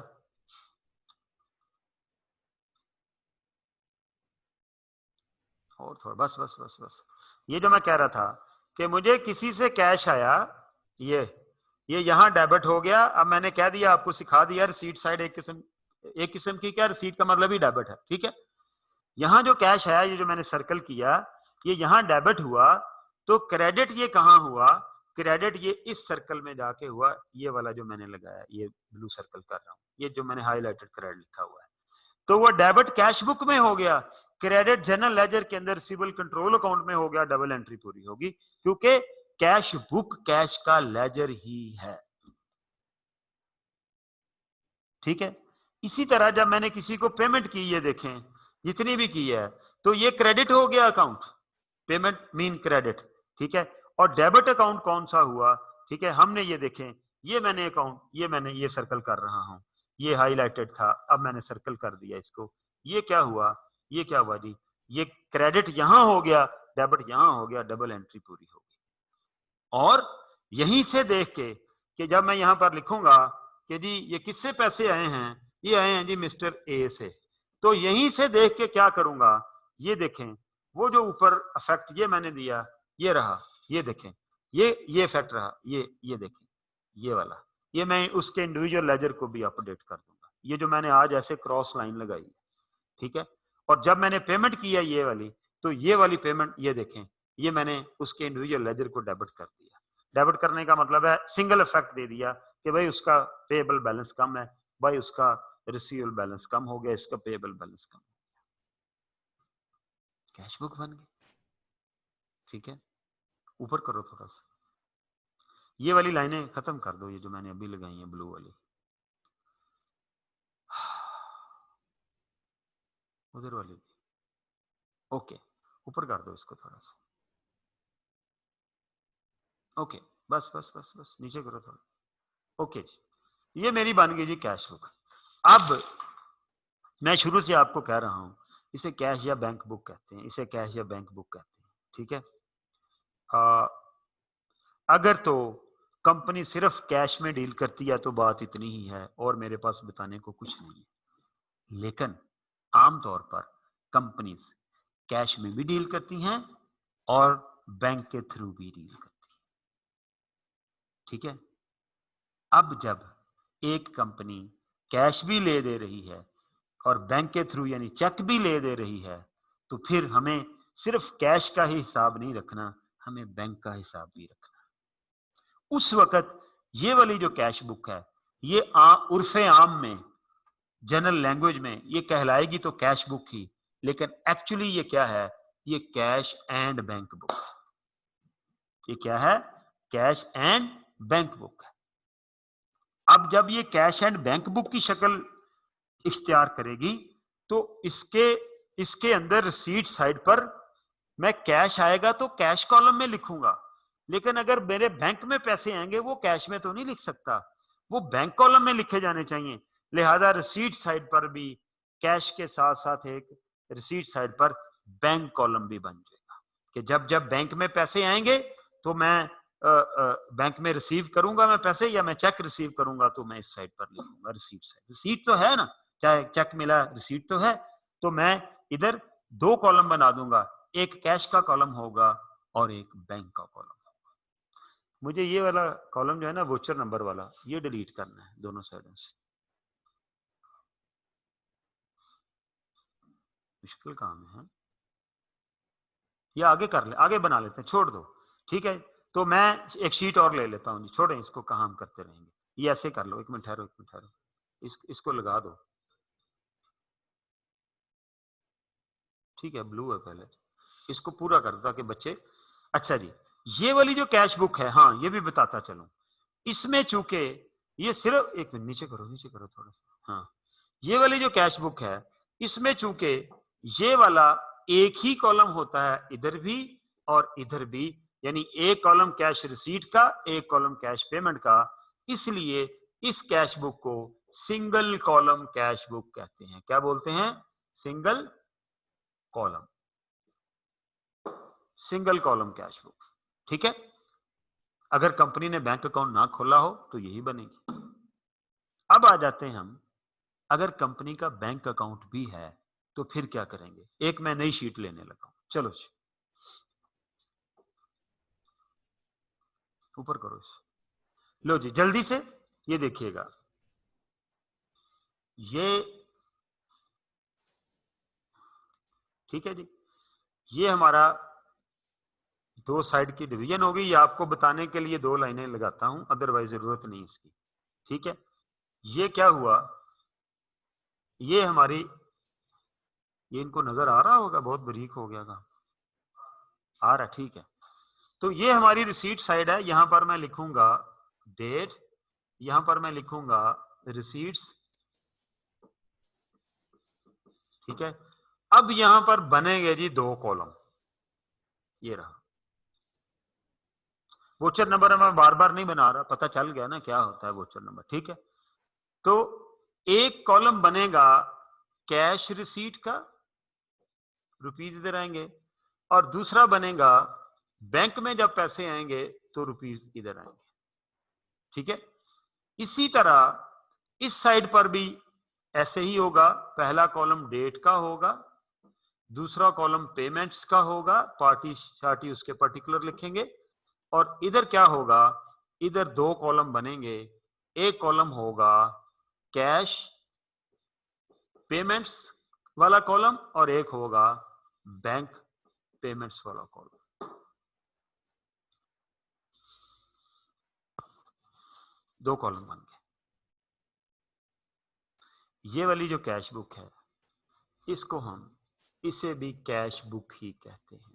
Speaker 1: और थोड़ा, बस बस बस बस। ये जो मैं कह रहा था कि मुझे किसी से कैश आया, ये यहां डेबिट हो गया। अब मैंने कह दिया, आपको सिखा दिया, रिसीट साइड एक किस्म की क्या, रिसीट का मतलब ही डेबिट है, ठीक है। यहां जो कैश आया, ये जो मैंने सर्कल किया, ये यहां डेबिट हुआ, तो क्रेडिट ये कहां हुआ, क्रेडिट ये इस सर्कल में जाके हुआ, ये वाला जो मैंने लगाया, ये ब्लू सर्कल कर रहा हूं, ये जो मैंने हाईलाइटेड क्रेडिट लिखा हुआ है, तो वो डेबिट कैश बुक में हो गया, क्रेडिट जनरल लेजर के अंदर सिविल कंट्रोल अकाउंट में हो गया, डबल एंट्री पूरी होगी, क्योंकि कैश बुक कैश का लेजर ही है, ठीक है। इसी तरह जब मैंने किसी को पेमेंट की, ये देखें जितनी भी की है, तो ये क्रेडिट हो गया अकाउंट, पेमेंट मीन क्रेडिट, ठीक है। और डेबिट अकाउंट कौन सा हुआ, ठीक है, हमने ये देखें, ये मैंने अकाउंट, ये मैंने ये सर्कल कर रहा हूं, ये हाईलाइटेड था, अब मैंने सर्कल कर दिया इसको, ये क्या हुआ, ये क्या हुआ जी, ये क्रेडिट यहां हो गया, डेबिट यहां हो गया, डबल एंट्री पूरी हो गई। और यहीं से देख के कि जब मैं यहां पर लिखूंगा कि जी ये किससे पैसे आए हैं, ये आए हैं जी मिस्टर ए से, तो यहीं से देख के क्या करूंगा, ये देखें, वो जो ऊपर इफेक्ट ये मैंने दिया, ये रहा, ये देखें, ये इफेक्ट रहा, ये देखें, ये वाला, ये मैं उसके इंडिविजुअल लेजर को भी अपडेट कर दूंगा, ये जो मैंने आज ऐसे क्रॉस लाइन लगाई है, ठीक है। और जब मैंने पेमेंट किया ये वाली, तो ये वाली पेमेंट, ये देखें, ये मैंने उसके इंडिविजुअल लेजर को डेबिट कर दिया। डेबिट करने का मतलब है सिंगल इफेक्ट दे दिया कि भाई उसका पेएबल बैलेंस कम है, भाई उसका रिसीवेबल बैलेंस कम हो गया, इसका पेएबल बैलेंस कम हो गया, कैश बुक बन गई, ठीक है। ऊपर करो थोड़ा सा, ये वाली लाइनें खत्म कर दो, ये जो मैंने अभी लगाई है ब्लू वाली, उधर वाली भी, ओके, ऊपर कर दो इसको थोड़ा सा, ओके, बस बस बस बस, नीचे करो थोड़ा, ओके जी, ये मेरी बन गई जी कैश बुक। अब मैं शुरू से आपको कह रहा हूं, इसे कैश या बैंक बुक कहते हैं, इसे कैश या बैंक बुक कहते हैं, ठीक है। अगर तो कंपनी सिर्फ कैश में डील करती है तो बात इतनी ही है और मेरे पास बताने को कुछ नहीं है, लेकिन आमतौर पर कंपनीज कैश में भी डील करती हैं और बैंक के थ्रू भी डील करती है, ठीक है। अब जब एक कंपनी कैश भी ले दे रही है और बैंक के थ्रू यानी चेक भी ले दे रही है, तो फिर हमें सिर्फ कैश का ही हिसाब नहीं रखना, हमें बैंक का हिसाब भी रखना। उस वक्त ये वाली जो कैश बुक है, ये उर्फे आम में, जनरल लैंग्वेज में ये कहलाएगी तो कैश बुक ही, लेकिन एक्चुअली ये क्या है, ये कैश एंड बैंक बुक, ये क्या है, कैश एंड बैंक बुक है। अब जब ये कैश एंड बैंक बुक की शक्ल इख्तियार करेगी, तो इसके अंदर रिसीट साइड पर मैं कैश आएगा तो कैश कॉलम में लिखूंगा, लेकिन अगर मेरे बैंक में पैसे आएंगे वो कैश में तो नहीं लिख सकता, वो बैंक कॉलम में लिखे जाने चाहिए। लिहाजा रिसीट साइड पर भी कैश के साथ साथ एक रिसीट साइड पर बैंक कॉलम भी बन जाएगा कि जब जब बैंक में पैसे आएंगे तो मैं बैंक में रिसीव करूंगा मैं पैसे, या मैं चेक रिसीव करूंगा तो मैं इस साइड पर लिखूंगा रिसीट साइड। रिसीट तो है ना, चाहे चेक मिला रिसीट तो है, तो मैं इधर दो कॉलम बना दूंगा, एक कैश का कॉलम होगा और एक बैंक का कॉलम होगा। मुझे ये वाला कॉलम जो है ना वोचर नंबर वाला, ये डिलीट करना है दोनों साइडों से, मुश्किल काम है। ये आगे कर ले, आगे बना लेते हैं, छोड़ दो, ठीक है। तो मैं एक शीट और ले लेता हूँ जी, छोड़ें इसको, कहाँ हम करते रहेंगे, ये ऐसे कर लो, एक मिनट ठहरो, एक मिनट ठहरो, इसको लगा दो, ठीक है, ब्लू है पहले, इसको पूरा कर दो ताकि बच्चे, अच्छा जी, ये वाली जो कैश बुक है, हाँ ये भी बताता चलूं, इसमें चूंकि ये सिर्फ एक मिनट नीचे करो थोड़ा सा, हाँ ये वाली जो कैश बुक है इसमें चूंकि ये वाला एक ही कॉलम होता है इधर भी और इधर भी, यानी एक कॉलम कैश रिसीट का, एक कॉलम कैश पेमेंट का, इसलिए इस कैश बुक को सिंगल कॉलम कैश बुक कहते हैं। क्या बोलते हैं? Single column, single column cash book. ठीक है, अगर कंपनी ने बैंक अकाउंट ना खोला हो तो यही बनेगी। अब आ जाते हैं हम, अगर कंपनी का बैंक अकाउंट भी है तो फिर क्या करेंगे। एक मैं नई शीट लेने लगा हूं, चलो जी ऊपर करो इसे, लो जी जल्दी से ये देखिएगा, ये ठीक है जी, ये हमारा दो साइड की डिवीजन होगी। ये आपको बताने के लिए दो लाइनें लगाता हूं, अदरवाइज जरूरत नहीं इसकी। ठीक है, ये क्या हुआ, ये हमारी, ये इनको नजर आ रहा होगा, बहुत बारीक हो गया काम, आ रहा, ठीक है। तो ये हमारी रिसीट साइड है, यहां पर मैं लिखूंगा डेट, यहां पर मैं लिखूंगा रिसीट्स। ठीक है, अब यहां पर बनेंगे जी दो कॉलम, ये रहा वोचर नंबर, मैं बार बार नहीं बना रहा, पता चल गया ना क्या होता है वोचर नंबर। ठीक है, तो एक कॉलम बनेगा कैश रिसीट का, रुपीज इधर आएंगे, और दूसरा बनेगा बैंक में जब पैसे आएंगे तो रुपीज इधर आएंगे। ठीक है, इसी तरह इस साइड पर भी ऐसे ही होगा, पहला कॉलम डेट का होगा, दूसरा कॉलम पेमेंट्स का होगा, पार्टी शार्टी उसके पर्टिकुलर लिखेंगे, और इधर क्या होगा, इधर दो कॉलम बनेंगे, एक कॉलम होगा कैश पेमेंट्स वाला कॉलम और एक होगा बैंक पेमेंट्स वाला कॉलम। दो कॉलम बन गए। ये वाली जो कैश बुक है इसको हम, इसे भी कैश बुक ही कहते हैं।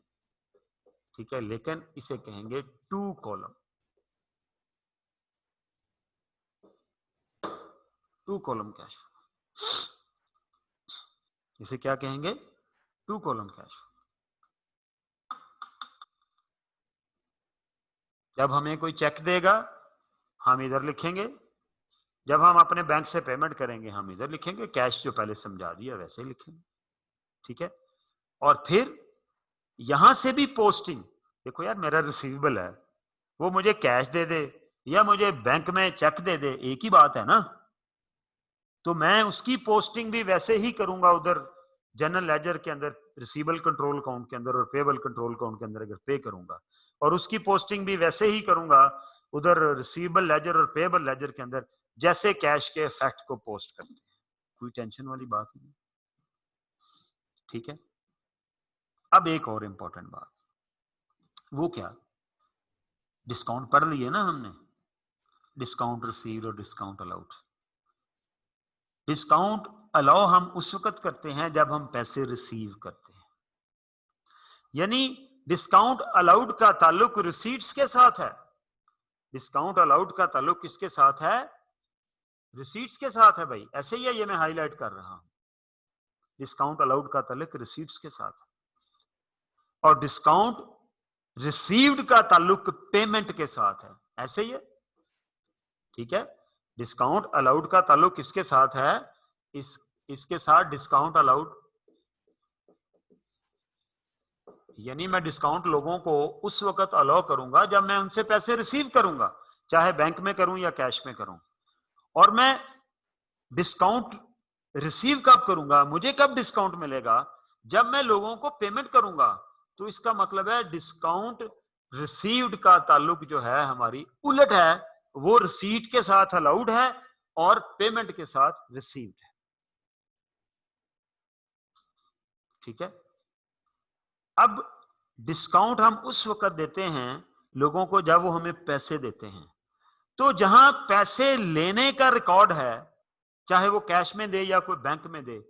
Speaker 1: ठीक है, लेकिन इसे कहेंगे two column, two column cash book, इसे क्या कहेंगे? Two column cash book. जब हमें कोई चेक देगा हम इधर लिखेंगे, जब हम अपने बैंक से पेमेंट करेंगे हम इधर लिखेंगे, कैश जो पहले समझा दिया वैसे ही लिखेंगे। ठीक है, और फिर यहां से भी पोस्टिंग, देखो यार मेरा रिसीवेबल है, वो मुझे कैश दे दे या मुझे बैंक में चेक दे दे, एक ही बात है ना। तो मैं उसकी पोस्टिंग भी वैसे ही करूंगा उधर जनरल लेजर के अंदर, रिसीवेबल कंट्रोल अकाउंट के अंदर और पेबल कंट्रोल अकाउंट के अंदर अगर पे करूंगा, और उसकी पोस्टिंग भी वैसे ही करूंगा उधर रिसीवेबल लेजर और पेबल लेजर के अंदर, जैसे कैश के इफेक्ट को पोस्ट करते हैं। कोई टेंशन वाली बात नहीं। ठीक है, अब एक और इंपॉर्टेंट बात, वो क्या, डिस्काउंट पढ़ लिए ना हमने, डिस्काउंट रिसीव्ड और डिस्काउंट अलाउड। डिस्काउंट अलाउ हम उस वक्त करते हैं जब हम पैसे रिसीव करते हैं, यानी डिस्काउंट अलाउड का ताल्लुक रिसीट्स के साथ है। डिस्काउंट अलाउड का ताल्लुक किसके साथ है? रिसीट्स के साथ है भाई, ऐसे ही है, ये मैं हाईलाइट कर रहा हूं। डिस्काउंट अलाउड का ताल्लुक रिसीट्स के साथ है, और डिस्काउंट रिसीव्ड का ताल्लुक पेमेंट के साथ है, ऐसे ही है। ठीक है, डिस्काउंट अलाउड का ताल्लुक किसके साथ है? इसके साथ डिस्काउंट अलाउड, यानी मैं डिस्काउंट लोगों को उस वक्त अलाउ करूंगा जब मैं उनसे पैसे रिसीव करूंगा, चाहे बैंक में करूं या कैश में करूं। और मैं डिस्काउंट रिसीव कब करूंगा, मुझे कब डिस्काउंट मिलेगा? जब मैं लोगों को पेमेंट करूंगा। तो इसका मतलब है डिस्काउंट रिसीव्ड का ताल्लुक जो है हमारी उलट है, वो रिसीट के साथ अलाउड है और पेमेंट के साथ रिसीव्ड है। ठीक है, अब डिस्काउंट हम उस वक्त देते हैं लोगों को जब वो हमें पैसे देते हैं। तो जहां पैसे लेने का रिकॉर्ड है, चाहे वो कैश में दे या कोई बैंक में दे,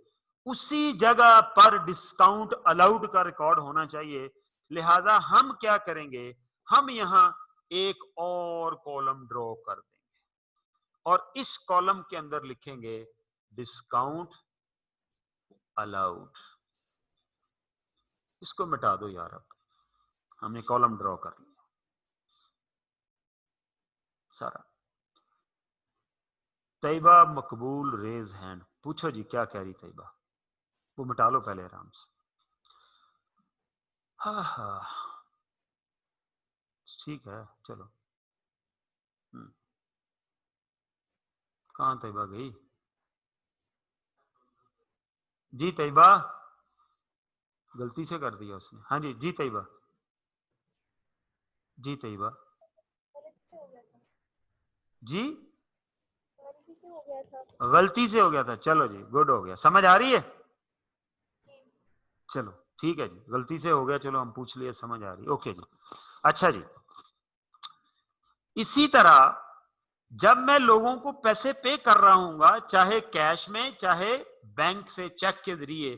Speaker 1: उसी जगह पर डिस्काउंट अलाउड का रिकॉर्ड होना चाहिए। लिहाजा हम क्या करेंगे, हम यहां एक और कॉलम ड्रॉ कर देंगे और इस कॉलम के अंदर लिखेंगे डिस्काउंट अलाउड। इसको मिटा दो यार, अब हमने कॉलम ड्रॉ कर लिया सारा। तैयबा मकबूल रेज हैंड, पूछो जी क्या कह रही तैयबा, वो मिटा लो पहले आराम से। हाँ हाँ ठीक है चलो। कहां तैयबा गई? जी तैयबा, गलती से कर दिया उसने। हाँ जी, जी तैयबा, जी तैयबा जी, गलती से हो गया था। चलो जी, गुड हो गया, समझ आ रही है? चलो ठीक है जी, गलती से हो गया, चलो हम पूछ लिए, समझ आ रही। ओके जी, अच्छा जी। इसी तरह जब मैं लोगों को पैसे पे कर रहा हूंगा, चाहे कैश में चाहे बैंक से चेक के जरिए,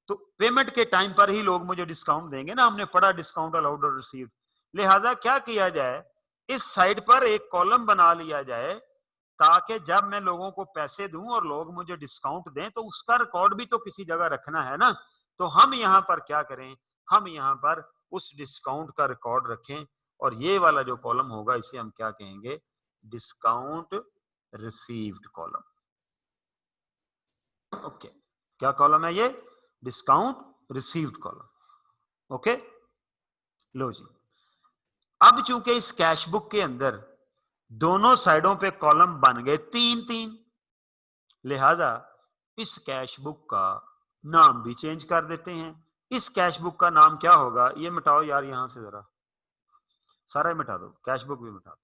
Speaker 1: तो पेमेंट के टाइम पर ही लोग मुझे डिस्काउंट देंगे ना। हमने पढ़ा डिस्काउंट अलाउड और रिसीव्ड। लिहाजा क्या किया जाए, इस साइड पर एक कॉलम बना लिया जाए ताकि जब मैं लोगों को पैसे दूं और लोग मुझे डिस्काउंट दें तो उसका रिकॉर्ड भी तो किसी जगह रखना है ना। तो हम यहां पर क्या करें, हम यहां पर उस डिस्काउंट का रिकॉर्ड रखें और ये वाला जो कॉलम होगा इसे हम क्या कहेंगे, डिस्काउंट रिसीव्ड कॉलम। ओके, क्या कॉलम है ये? Discount received column. ओके, लो जी। अब चूंकि इस कैश बुक के अंदर दोनों साइडों पे कॉलम बन गए 3-3, लिहाजा इस कैश बुक का नाम भी चेंज कर देते हैं। इस कैश बुक का नाम क्या होगा? ये मिटाओ यार यहां से, जरा सारा ही मिटा दो, कैश बुक भी मिटा दो।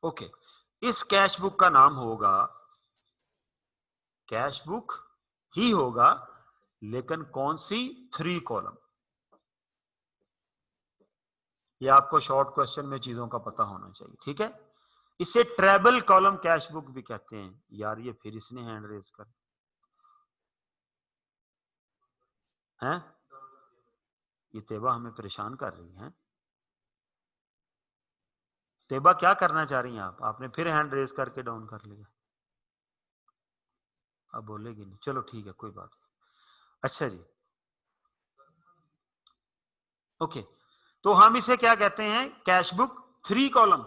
Speaker 1: ओके, इस कैश बुक का नाम होगा, कैश बुक ही होगा, लेकिन कौन सी? 3 कॉलम। ये आपको शॉर्ट क्वेश्चन में चीजों का पता होना चाहिए, ठीक है? इसे ट्रेबल कॉलम कैश बुक भी कहते हैं। यार ये फिर इसने हैंड रेज कर हैं, ये तेबा हमें परेशान कर रही हैं। तेबा क्या करना चाह रही हैं आप? आपने फिर हैंड रेज करके डाउन कर लिया, अब बोलेगी नहीं। चलो ठीक है, कोई बात नहीं। अच्छा जी, ओके, तो हम इसे क्या कहते हैं? कैश बुक 3 कॉलम,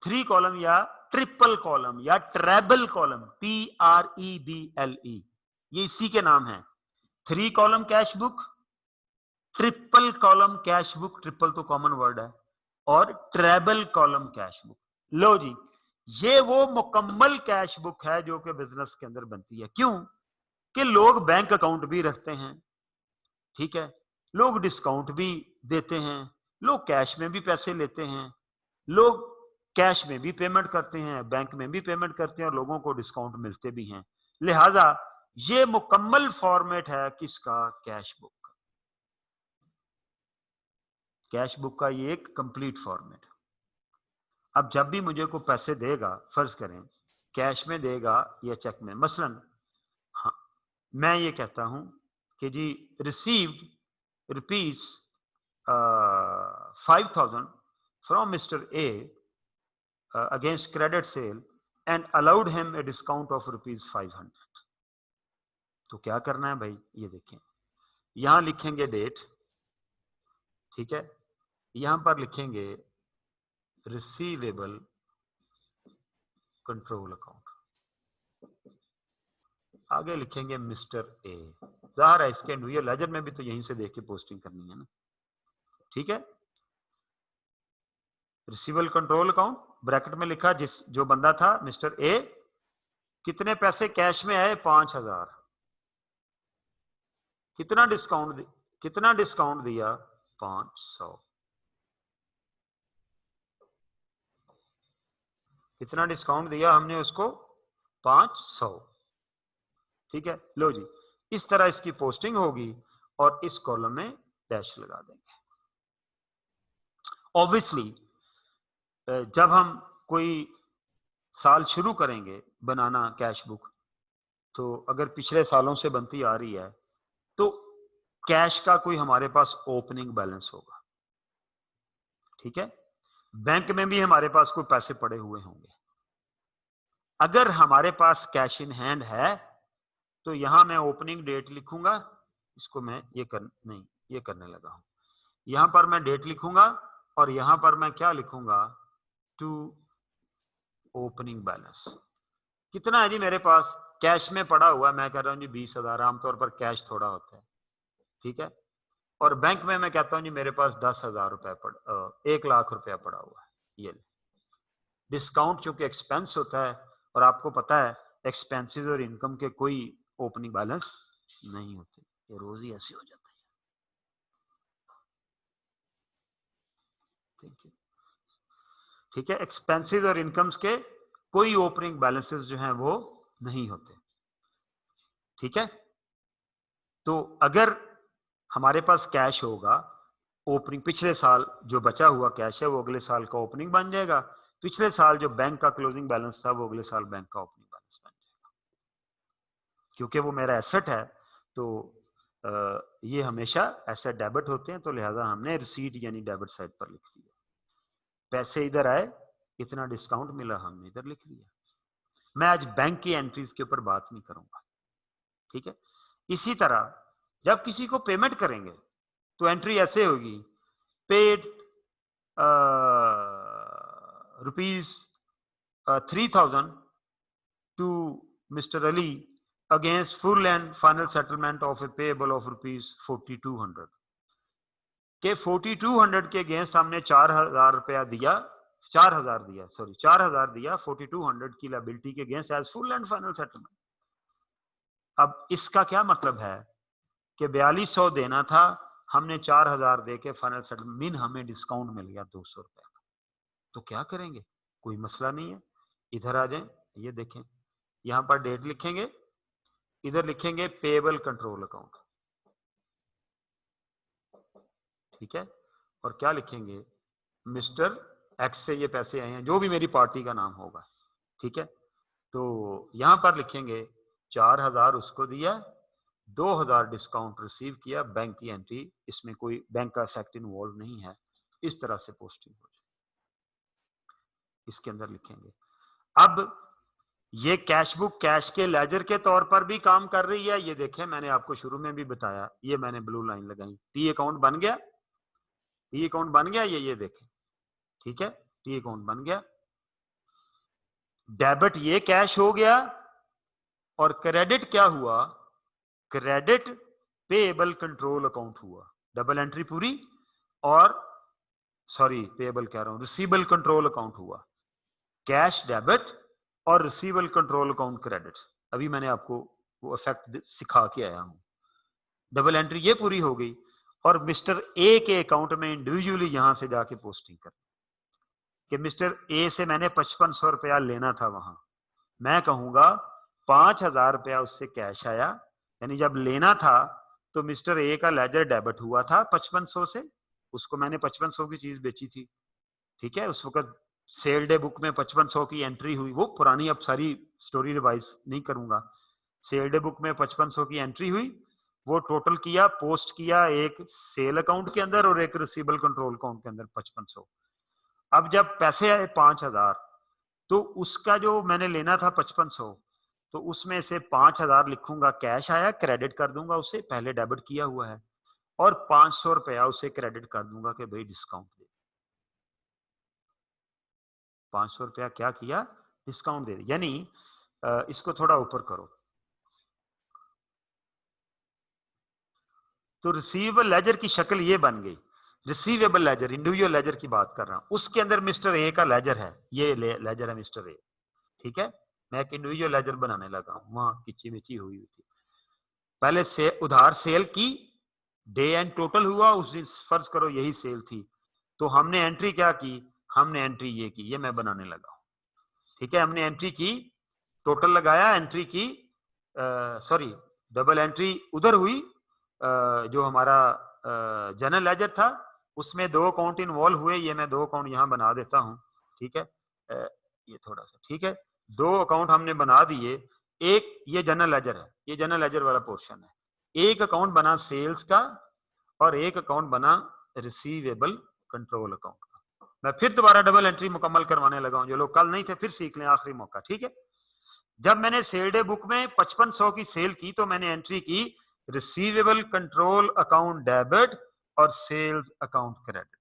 Speaker 1: 3 कॉलम या ट्रिपल कॉलम या ट्रेबल कॉलम, TREBLE, ये इसी के नाम है। 3 column cash book, triple column cash book, triple तो कॉमन वर्ड है, और ट्रेबल कॉलम कैश बुक। लो जी, ये वो मुकम्मल कैश बुक है जो कि बिजनेस के अंदर बनती है। क्यों? कि लोग बैंक अकाउंट भी रखते हैं, ठीक है, लोग डिस्काउंट भी देते हैं, लोग कैश में भी पैसे लेते हैं, लोग कैश में भी पेमेंट करते हैं, बैंक में भी पेमेंट करते हैं और लोगों को डिस्काउंट मिलते भी हैं। लिहाजा ये मुकम्मल फॉर्मेट है किसका? कैश बुक का। कैश बुक का ये एक कंप्लीट फॉर्मेट। अब जब भी मुझे को पैसे देगा, फर्ज करें कैश में देगा या चेक में, मसलन हाँ, मैं ये कहता हूं कि जी received rupees 5,000 from mister A against credit sale and allowed him a discount of ₹500। तो क्या करना है भाई, ये देखें, यहां लिखेंगे डेट, ठीक है, यहां पर लिखेंगे रिसीवेबल कंट्रोल अकाउंट, आगे लिखेंगे मिस्टर ए। जाहिर है इसके न्यू लेजर में भी तो यहीं से देख के पोस्टिंग करनी है ना, ठीक है। रिसीवेबल कंट्रोल अकाउंट ब्रैकेट में लिखा, जिस जो बंदा था मिस्टर ए, कितने पैसे कैश में आए? 5,000। कितना डिस्काउंट दिया? 500। कितना डिस्काउंट दिया हमने उसको? 500, ठीक है। लो जी, इस तरह इसकी पोस्टिंग होगी और इस कॉलम में डैश लगा देंगे। ऑब्वियसली जब हम कोई साल शुरू करेंगे बनाना कैश बुक, तो अगर पिछले सालों से बनती आ रही है कैश का कोई हमारे पास ओपनिंग बैलेंस होगा, ठीक है। बैंक में भी हमारे पास कोई पैसे पड़े हुए होंगे। अगर हमारे पास कैश इन हैंड है तो यहां मैं ओपनिंग डेट लिखूंगा, इसको मैं ये करने लगा हूं। यहां पर मैं डेट लिखूंगा और यहां पर मैं क्या लिखूंगा, टू ओपनिंग बैलेंस। कितना है जी मेरे पास कैश में पड़ा हुआ, मैं कह रहा हूं जी 20,000, आमतौर पर कैश थोड़ा होता है, ठीक है। और बैंक में मैं कहता हूं जी मेरे पास 10,000 रुपए 1,00,000 रुपया पड़ा हुआ है। ये डिस्काउंट चूंकि एक्सपेंस होता है और आपको पता है एक्सपेंसेस और इनकम के कोई ओपनिंग बैलेंस नहीं होते, ये रोज ही ऐसे हो जाता है। ठीक है, एक्सपेंसेस और इनकम्स के कोई ओपनिंग बैलेंसेस जो हैं वो नहीं होते, ठीक है। तो अगर हमारे पास कैश होगा, ओपनिंग पिछले साल जो बचा हुआ कैश है वो अगले साल का ओपनिंग बन जाएगा, पिछले साल जो बैंक का क्लोजिंग बैलेंस था वो अगले साल बैंक का ओपनिंग बैलेंस बन जाएगा। क्योंकि वो मेरा एसेट है तो ये हमेशा एसेट डेबिट होते हैं, तो लिहाजा हमने रिसीट यानी डेबिट साइड पर लिख दिया। पैसे इधर आए, इतना डिस्काउंट मिला, हमने इधर लिख दिया। मैं आज बैंक की एंट्रीज के ऊपर बात नहीं करूंगा, ठीक है। इसी तरह जब किसी को पेमेंट करेंगे तो एंट्री ऐसे होगी, paid rupees 3,000 to mister Ali against full and final settlement of a payable of rupees 4,200 के 4,200 के अगेंस्ट हमने 4,000 रुपया दिया, 4,000 दिया, सॉरी 4,000 दिया 4,200 की लायबिलिटी के against as full and final settlement. अब इसका क्या मतलब है कि 4,200 देना था, हमने 4,000 दे के फाइनल सेटलमेंट, मीन हमें डिस्काउंट मिल गया 200 रुपए का। तो क्या करेंगे, कोई मसला नहीं है, इधर आ जाएं, ये देखें, यहां पर डेट लिखेंगे, इधर लिखेंगे पेएबल कंट्रोल अकाउंट, ठीक है। और क्या लिखेंगे, मिस्टर एक्स से ये पैसे आए हैं, जो भी मेरी पार्टी का नाम होगा, ठीक है। तो यहां पर लिखेंगे 4,000 उसको दिया, 2,000 डिस्काउंट रिसीव किया, बैंक की एंट्री, इसमें कोई बैंक का इफेक्ट इन्वॉल्व नहीं है, इस तरह से पोस्टिंग हो जाए, इसके अंदर लिखेंगे। अब ये कैश बुक कैश के लेजर के तौर पर भी काम कर रही है, ये देखें मैंने आपको शुरू में भी बताया, ये मैंने ब्लू लाइन लगाई, टी अकाउंट बन गया, टी अकाउंट बन गया, ये देखें, ठीक है, टी अकाउंट बन गया। डेबिट ये कैश हो गया और क्रेडिट क्या हुआ, क्रेडिट पेएबल कंट्रोल अकाउंट हुआ, डबल एंट्री पूरी, और सॉरी पेएबल कह रहा हूं, रिसीवेबल कंट्रोल अकाउंट हुआ, कैश डेबिट और रिसीवेबल कंट्रोल अकाउंट क्रेडिट। अभी मैंने आपको वो इफेक्ट सिखा के आया हूं, डबल एंट्री ये पूरी हो गई, और मिस्टर ए के अकाउंट में इंडिविजुअली यहां से जाके पोस्टिंग कर कि मिस्टर ए से मैंने 5,500 रुपया लेना था, वहां मैं कहूंगा 5,000 रुपया उससे कैश आया, यानी जब लेना था तो मिस्टर ए का लेजर डेबिट हुआ था 5,500 से, उसको मैंने 5,500 की चीज बेची थी, ठीक है। उस वक्त सेल डे बुक में 5,500 की एंट्री हुई, वो पुरानी, अब सारी स्टोरी रिवाइज नहीं करूंगा। सेल डे बुक में 5,500 की एंट्री हुई, वो टोटल किया, पोस्ट किया एक सेल अकाउंट के अंदर और एक रिसीवेबल कंट्रोल अकाउंट के अंदर 5,500। अब जब पैसे आए 5,000, तो उसका जो मैंने लेना था 5,500, तो उसमें से 5,000 लिखूंगा कैश आया, क्रेडिट कर दूंगा उसे, पहले डेबिट किया हुआ है, और 500 रुपया उसे क्रेडिट कर दूंगा कि भाई डिस्काउंट दे, 500 रुपया क्या किया, डिस्काउंट दे, यानी इसको थोड़ा ऊपर करो, तो रिसीवेबल लेजर की शक्ल ये बन गई। रिसीवेबल लेजर, इंडिविजुअल लेजर की बात कर रहा हूं, उसके अंदर मिस्टर ए का लेजर है, ये लेजर है मिस्टर ए, ठीक है। मैं एक इंडिविजुअल लेजर बनाने लगा हूं, वहां किची मिची हुई थी, पहले से उधार सेल की, डे एंड टोटल हुआ उस दिन, फर्ज करो यही सेल थी, तो हमने एंट्री क्या की, हमने एंट्री ये की, ये मैं बनाने लगा हूं, ठीक है। हमने एंट्री की, टोटल लगाया, एंट्री की, सॉरी डबल एंट्री उधर हुई, जो हमारा जनरल लेजर था उसमें 2 अकाउंट इन्वॉल्व हुए, ये मैं 2 अकाउंट यहां बना देता हूं, ठीक है, ये थोड़ा सा, ठीक है, 2 अकाउंट हमने बना दिए, एक ये जनरल लेजर है, ये जनरल लेजर वाला पोर्शन है, एक अकाउंट बना सेल्स का और एक अकाउंट बना रिसीवेबल कंट्रोल अकाउंट का। मैं फिर दोबारा डबल एंट्री मुकम्मल करवाने लगा हूं, जो लोग कल नहीं थे फिर सीख लें, आखिरी मौका, ठीक है। जब मैंने सेल डे बुक में 5500 की सेल की तो मैंने एंट्री की रिसीवेबल कंट्रोल अकाउंट डेबिट और sales account credit.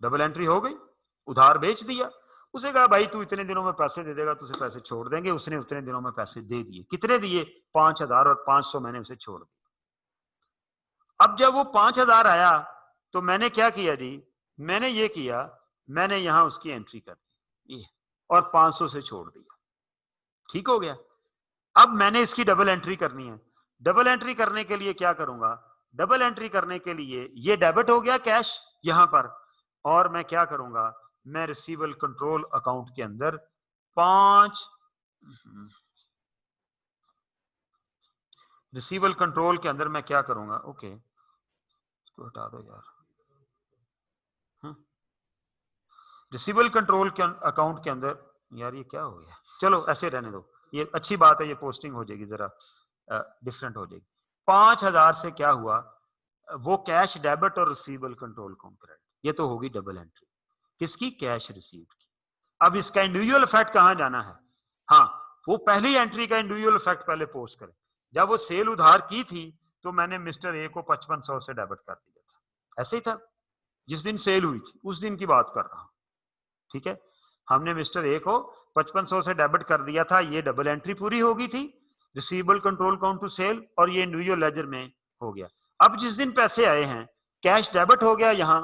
Speaker 1: Double entry हो गई, उधार बेच दिया। उसे कहा भाई तू इतने दिनों में पैसे दे देगा, तुझे पैसे छोड़ देंगे। उसने उतने दिनों में पैसे दे दिए। कितने दिए? 5000 और 500 मैंने उसे छोड़ दिया। अब जब वो 5000 आया तो मैंने क्या किया जी, मैंने ये किया, मैंने यहां उसकी एंट्री कर दी और 500 से छोड़ दिया। ठीक हो गया। अब मैंने इसकी डबल एंट्री करनी है। डबल एंट्री करने के लिए क्या करूंगा? डबल एंट्री करने के लिए ये डेबिट हो गया कैश यहां पर, और मैं क्या करूंगा, मैं रिसीवेबल कंट्रोल अकाउंट के अंदर 5 रिसीवेबल कंट्रोल के अंदर मैं क्या करूंगा, ओके इसको हटा दो यार, रिसीवेबल कंट्रोल के अकाउंट के अंदर, यार ये क्या हो गया, चलो ऐसे रहने दो, ये अच्छी बात है, ये पोस्टिंग हो जाएगी, जरा डिफरेंट हो जाएगी। 5000 से क्या हुआ, वो कैश डेबिट और रिसीवेबल कंट्रोल अकाउंट क्रेडिट, ये तो होगी डबल एंट्री किसकी, कैश रिसीव्ड की। अब इसका इंडिविजुअल इफेक्ट कहां जाना है, हाँ वो पहली एंट्री का इंडिविजुअल इफेक्ट पहले पोस्ट करें। जब वो सेल उधार की थी तो मैंने मिस्टर ए को 5500 से डेबिट कर दिया था, ऐसे ही था जिस दिन सेल हुई थी उस दिन की बात कर रहा हूं, ठीक है। हमने मिस्टर ए को 5500 से डेबिट कर दिया था, ये डबल एंट्री पूरी हो गई थी, receivable control account to sale, और ये इंडिविजुअल लेजर में हो गया। अब जिस दिन पैसे आए हैं कैश डेबिट हो गया यहां,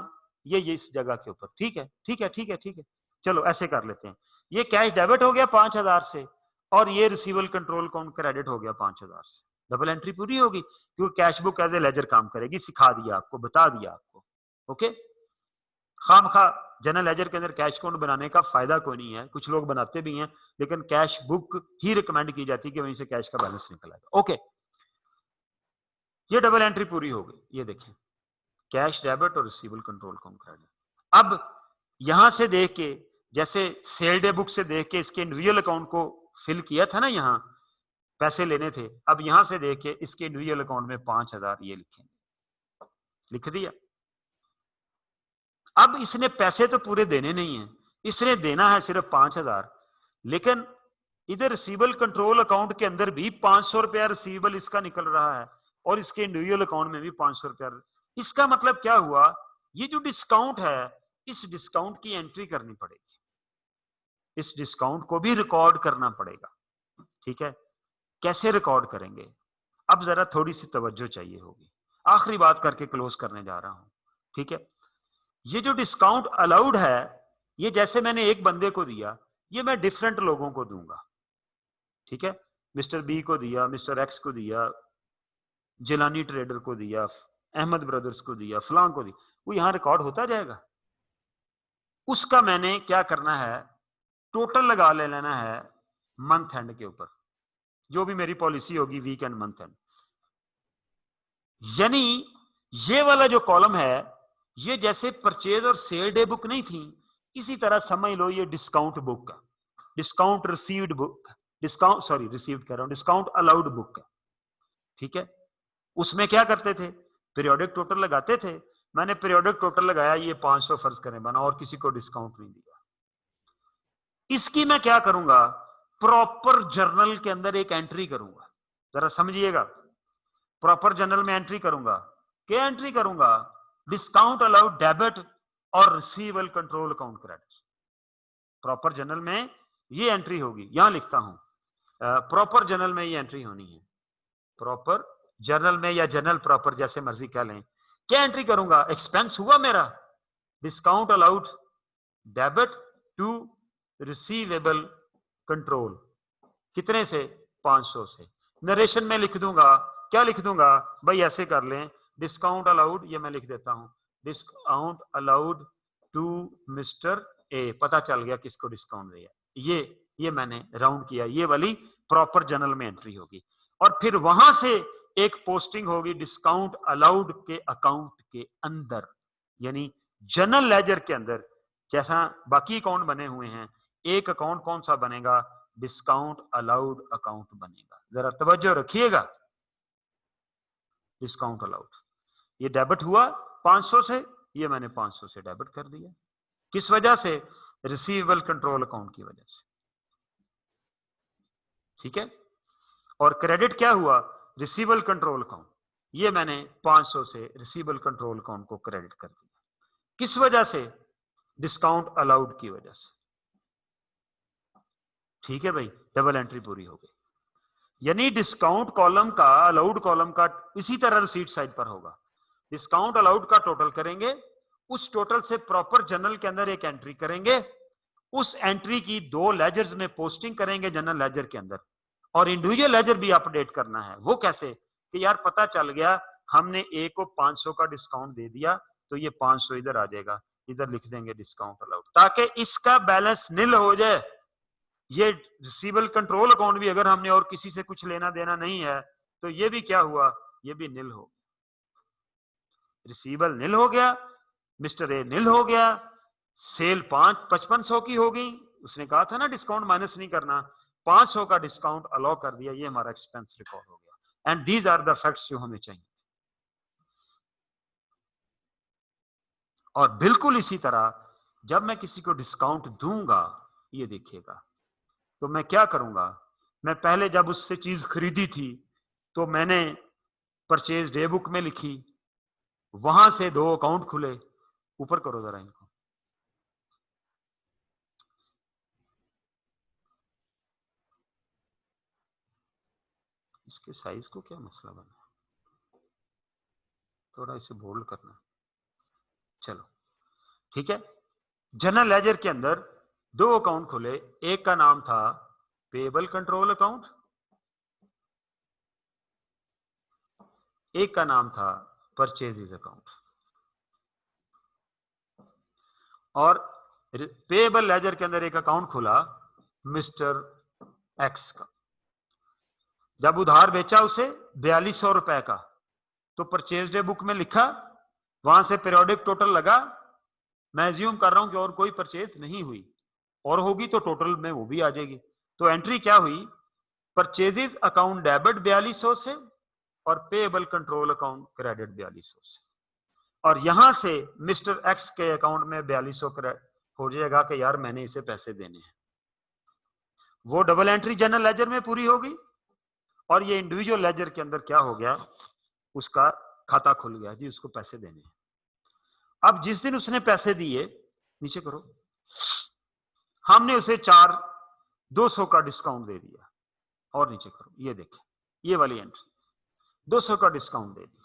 Speaker 1: ये इस जगह के ऊपर, ठीक है ठीक है ठीक है ठीक है, चलो ऐसे कर लेते हैं। ये कैश डेबिट हो गया 5000 से और ये रिसीवेबल कंट्रोल अकाउंट क्रेडिट हो गया 5000 से, डबल एंट्री पूरी होगी क्योंकि cash book as a ledger काम करेगी, सिखा दिया आपको, बता दिया आपको, ओके। खामखा जनरल लेजर के अंदर कैश अकाउंट बनाने का फायदा कोई नहीं है, कुछ लोग बनाते भी हैं लेकिन कैश बुक ही रिकमेंड की जाती है कि वहीं से कैश का बैलेंस निकल आएगा, ओके। ये डबल एंट्री पूरी हो गई, ये देखें कैश डेबिट और रिसीवेबल कंट्रोल अकाउंट क्रेडिट। अब यहां से देख के, जैसे सेल डे बुक से देख के इसके इंडिविजुअल अकाउंट को फिल किया था ना, यहां पैसे लेने थे, अब यहां से देख के इसके इंडिविजुअल अकाउंट में 5000 ये लिखेंगे, लिख दिया। अब इसने पैसे तो पूरे देने नहीं है, इसने देना है सिर्फ 5000, लेकिन इधर रिसीवेबल कंट्रोल अकाउंट के अंदर भी 500 रुपया रिसीवेबल इसका निकल रहा है और इसके इंडिविजुअल अकाउंट में भी 500 रुपया। इसका मतलब क्या हुआ, ये जो डिस्काउंट है इस डिस्काउंट की एंट्री करनी पड़ेगी, इस डिस्काउंट को भी रिकॉर्ड करना पड़ेगा, ठीक है। कैसे रिकॉर्ड करेंगे, अब जरा थोड़ी सी तवज्जो चाहिए होगी, आखिरी बात करके क्लोज करने जा रहा हूं, ठीक है। ये जो डिस्काउंट अलाउड है, ये जैसे मैंने एक बंदे को दिया, ये मैं डिफरेंट लोगों को दूंगा, ठीक है। मिस्टर बी को दिया, मिस्टर एक्स को दिया, जिलानी ट्रेडर को दिया, अहमद ब्रदर्स को दिया, फलां को दिया, वो यहां रिकॉर्ड होता जाएगा। उसका मैंने क्या करना है, टोटल लगा ले लेना है मंथ एंड के ऊपर, जो भी मेरी पॉलिसी होगी वीक एंड मंथ एंड। यानी ये वाला जो कॉलम है, ये जैसे परचेज और सेल डे बुक नहीं थी, इसी तरह समझ लो ये डिस्काउंट बुक का, discount received book, discount sorry received कह रहा हूं, डिस्काउंट अलाउड बुक है, ठीक है। उसमें क्या करते थे, पीरियोडिक टोटल लगाते थे। मैंने पीरियोडिक टोटल लगाया, ये 500 फर्ज करें बना, और किसी को डिस्काउंट नहीं दिया। इसकी मैं क्या करूंगा, प्रॉपर जर्नल के अंदर एक एंट्री करूंगा, जरा समझिएगा। प्रॉपर जर्नल में एंट्री करूंगा, क्या एंट्री करूंगा, डिस्काउंट अलाउड डेबिट और receivable control account credit. Proper journal में ये एंट्री होगी, यहां लिखता हूं, प्रॉपर जर्नल में ये एंट्री होनी है, प्रॉपर जर्नल में या जर्नल प्रॉपर, जैसे मर्जी कह लें। क्या एंट्री करूंगा, एक्सपेंस हुआ मेरा, discount allowed debit to receivable control, कितने से, 500 से। नरेशन में लिख दूंगा, क्या लिख दूंगा भाई, ऐसे कर लें, डिस्काउंट अलाउड, ये मैं लिख देता हूं, discount allowed to mister A, पता चल गया किसको डिस्काउंट दिया, ये मैंने राउंड किया, ये वाली प्रॉपर जर्नल में एंट्री होगी। और फिर वहां से एक पोस्टिंग होगी डिस्काउंट अलाउड के अकाउंट के अंदर, यानी जनरल लेजर के अंदर। जैसा बाकी अकाउंट बने हुए हैं, एक अकाउंट कौन सा बनेगा, डिस्काउंट अलाउड अकाउंट बनेगा। जरा तवज्जो रखिएगा, डिस्काउंट अलाउड, ये डेबिट हुआ 500 से, ये मैंने 500 से डेबिट कर दिया। किस वजह से? रिसीवेबल कंट्रोल अकाउंट की वजह से, ठीक है। और क्रेडिट क्या हुआ? रिसीवेबल कंट्रोल अकाउंट, ये मैंने 500 से रिसीवेबल कंट्रोल अकाउंट को क्रेडिट कर दिया। किस वजह से? डिस्काउंट अलाउड की वजह से, ठीक है भाई, डबल एंट्री पूरी हो गई। यानी डिस्काउंट कॉलम का, अलाउड कॉलम का इसी तरह रिसीट साइड पर होगा। डिस्काउंट अलाउड का टोटल करेंगे, उस टोटल से प्रॉपर जर्नल के अंदर एक एंट्री करेंगे, उस एंट्री की 2 लेजर्स में पोस्टिंग करेंगे जनरल लेजर के अंदर, और इंडिविजुअल लेजर भी अपडेट करना है। वो कैसे? कि यार पता चल गया हमने ए को 500 का डिस्काउंट दे दिया, तो ये 500 इधर आ जाएगा, इधर लिख देंगे डिस्काउंट अलाउड, ताकि इसका बैलेंस नील हो जाए। ये रिसीवेबल कंट्रोल अकाउंट भी अगर हमने और किसी से कुछ लेना देना नहीं है, तो ये भी क्या हुआ? ये भी नील हो, रिसीवेबल नील हो गया, मिस्टर ए नील हो गया, सेल 5500 की हो गई। उसने कहा था ना डिस्काउंट माइनस नहीं करना, 500 का डिस्काउंट अलाउ कर दिया, ये हमारा एक्सपेंस रिकॉर्ड हो गया। And these are the facts जो हमें चाहिए। और बिल्कुल इसी तरह जब मैं किसी को डिस्काउंट दूंगा, ये देखिएगा, तो मैं क्या करूंगा? मैं पहले जब उससे चीज खरीदी थी तो मैंने परचेज डे बुक में लिखी, वहां से 2 अकाउंट खुले। ऊपर करो जरा इनको, इसके साइज को क्या मसला बना, थोड़ा इसे बोल्ड करना। चलो ठीक है। जनरल लेजर के अंदर 2 अकाउंट खुले, एक का नाम था पेएबल कंट्रोल अकाउंट, एक का नाम था परचेजेस अकाउंट। और पेएबल लेजर के अंदर एक अकाउंट खुला मिस्टर एक्स का, जब उधार बेचा उसे 4200 रुपए का, तो परचेज डे बुक में लिखा, वहां से पीरियोडिक टोटल लगा। मैं एज्यूम कर रहा हूं कि और कोई परचेज नहीं हुई, और होगी तो टोटल में वो भी आ जाएगी। तो एंट्री क्या हुई? परचेजेस अकाउंट डेबिट 4200 से और पेएबल कंट्रोल अकाउंट क्रेडिट 4200 से। और यहां से मिस्टर एक्स के अकाउंट में 4200 हो जाएगा कि यार मैंने इसे पैसे देने हैं। वो डबल एंट्री जनरल लेजर में पूरी होगी, और ये इंडिविजुअल लेजर के अंदर क्या हो गया? उसका खाता खुल गया जी, उसको पैसे देने हैं। अब जिस दिन उसने पैसे दिए, नीचे करो, हमने उसे 200 का डिस्काउंट दे दिया, और नीचे करो, ये देखें, ये वाली एंट्री 200 का डिस्काउंट दे दिया।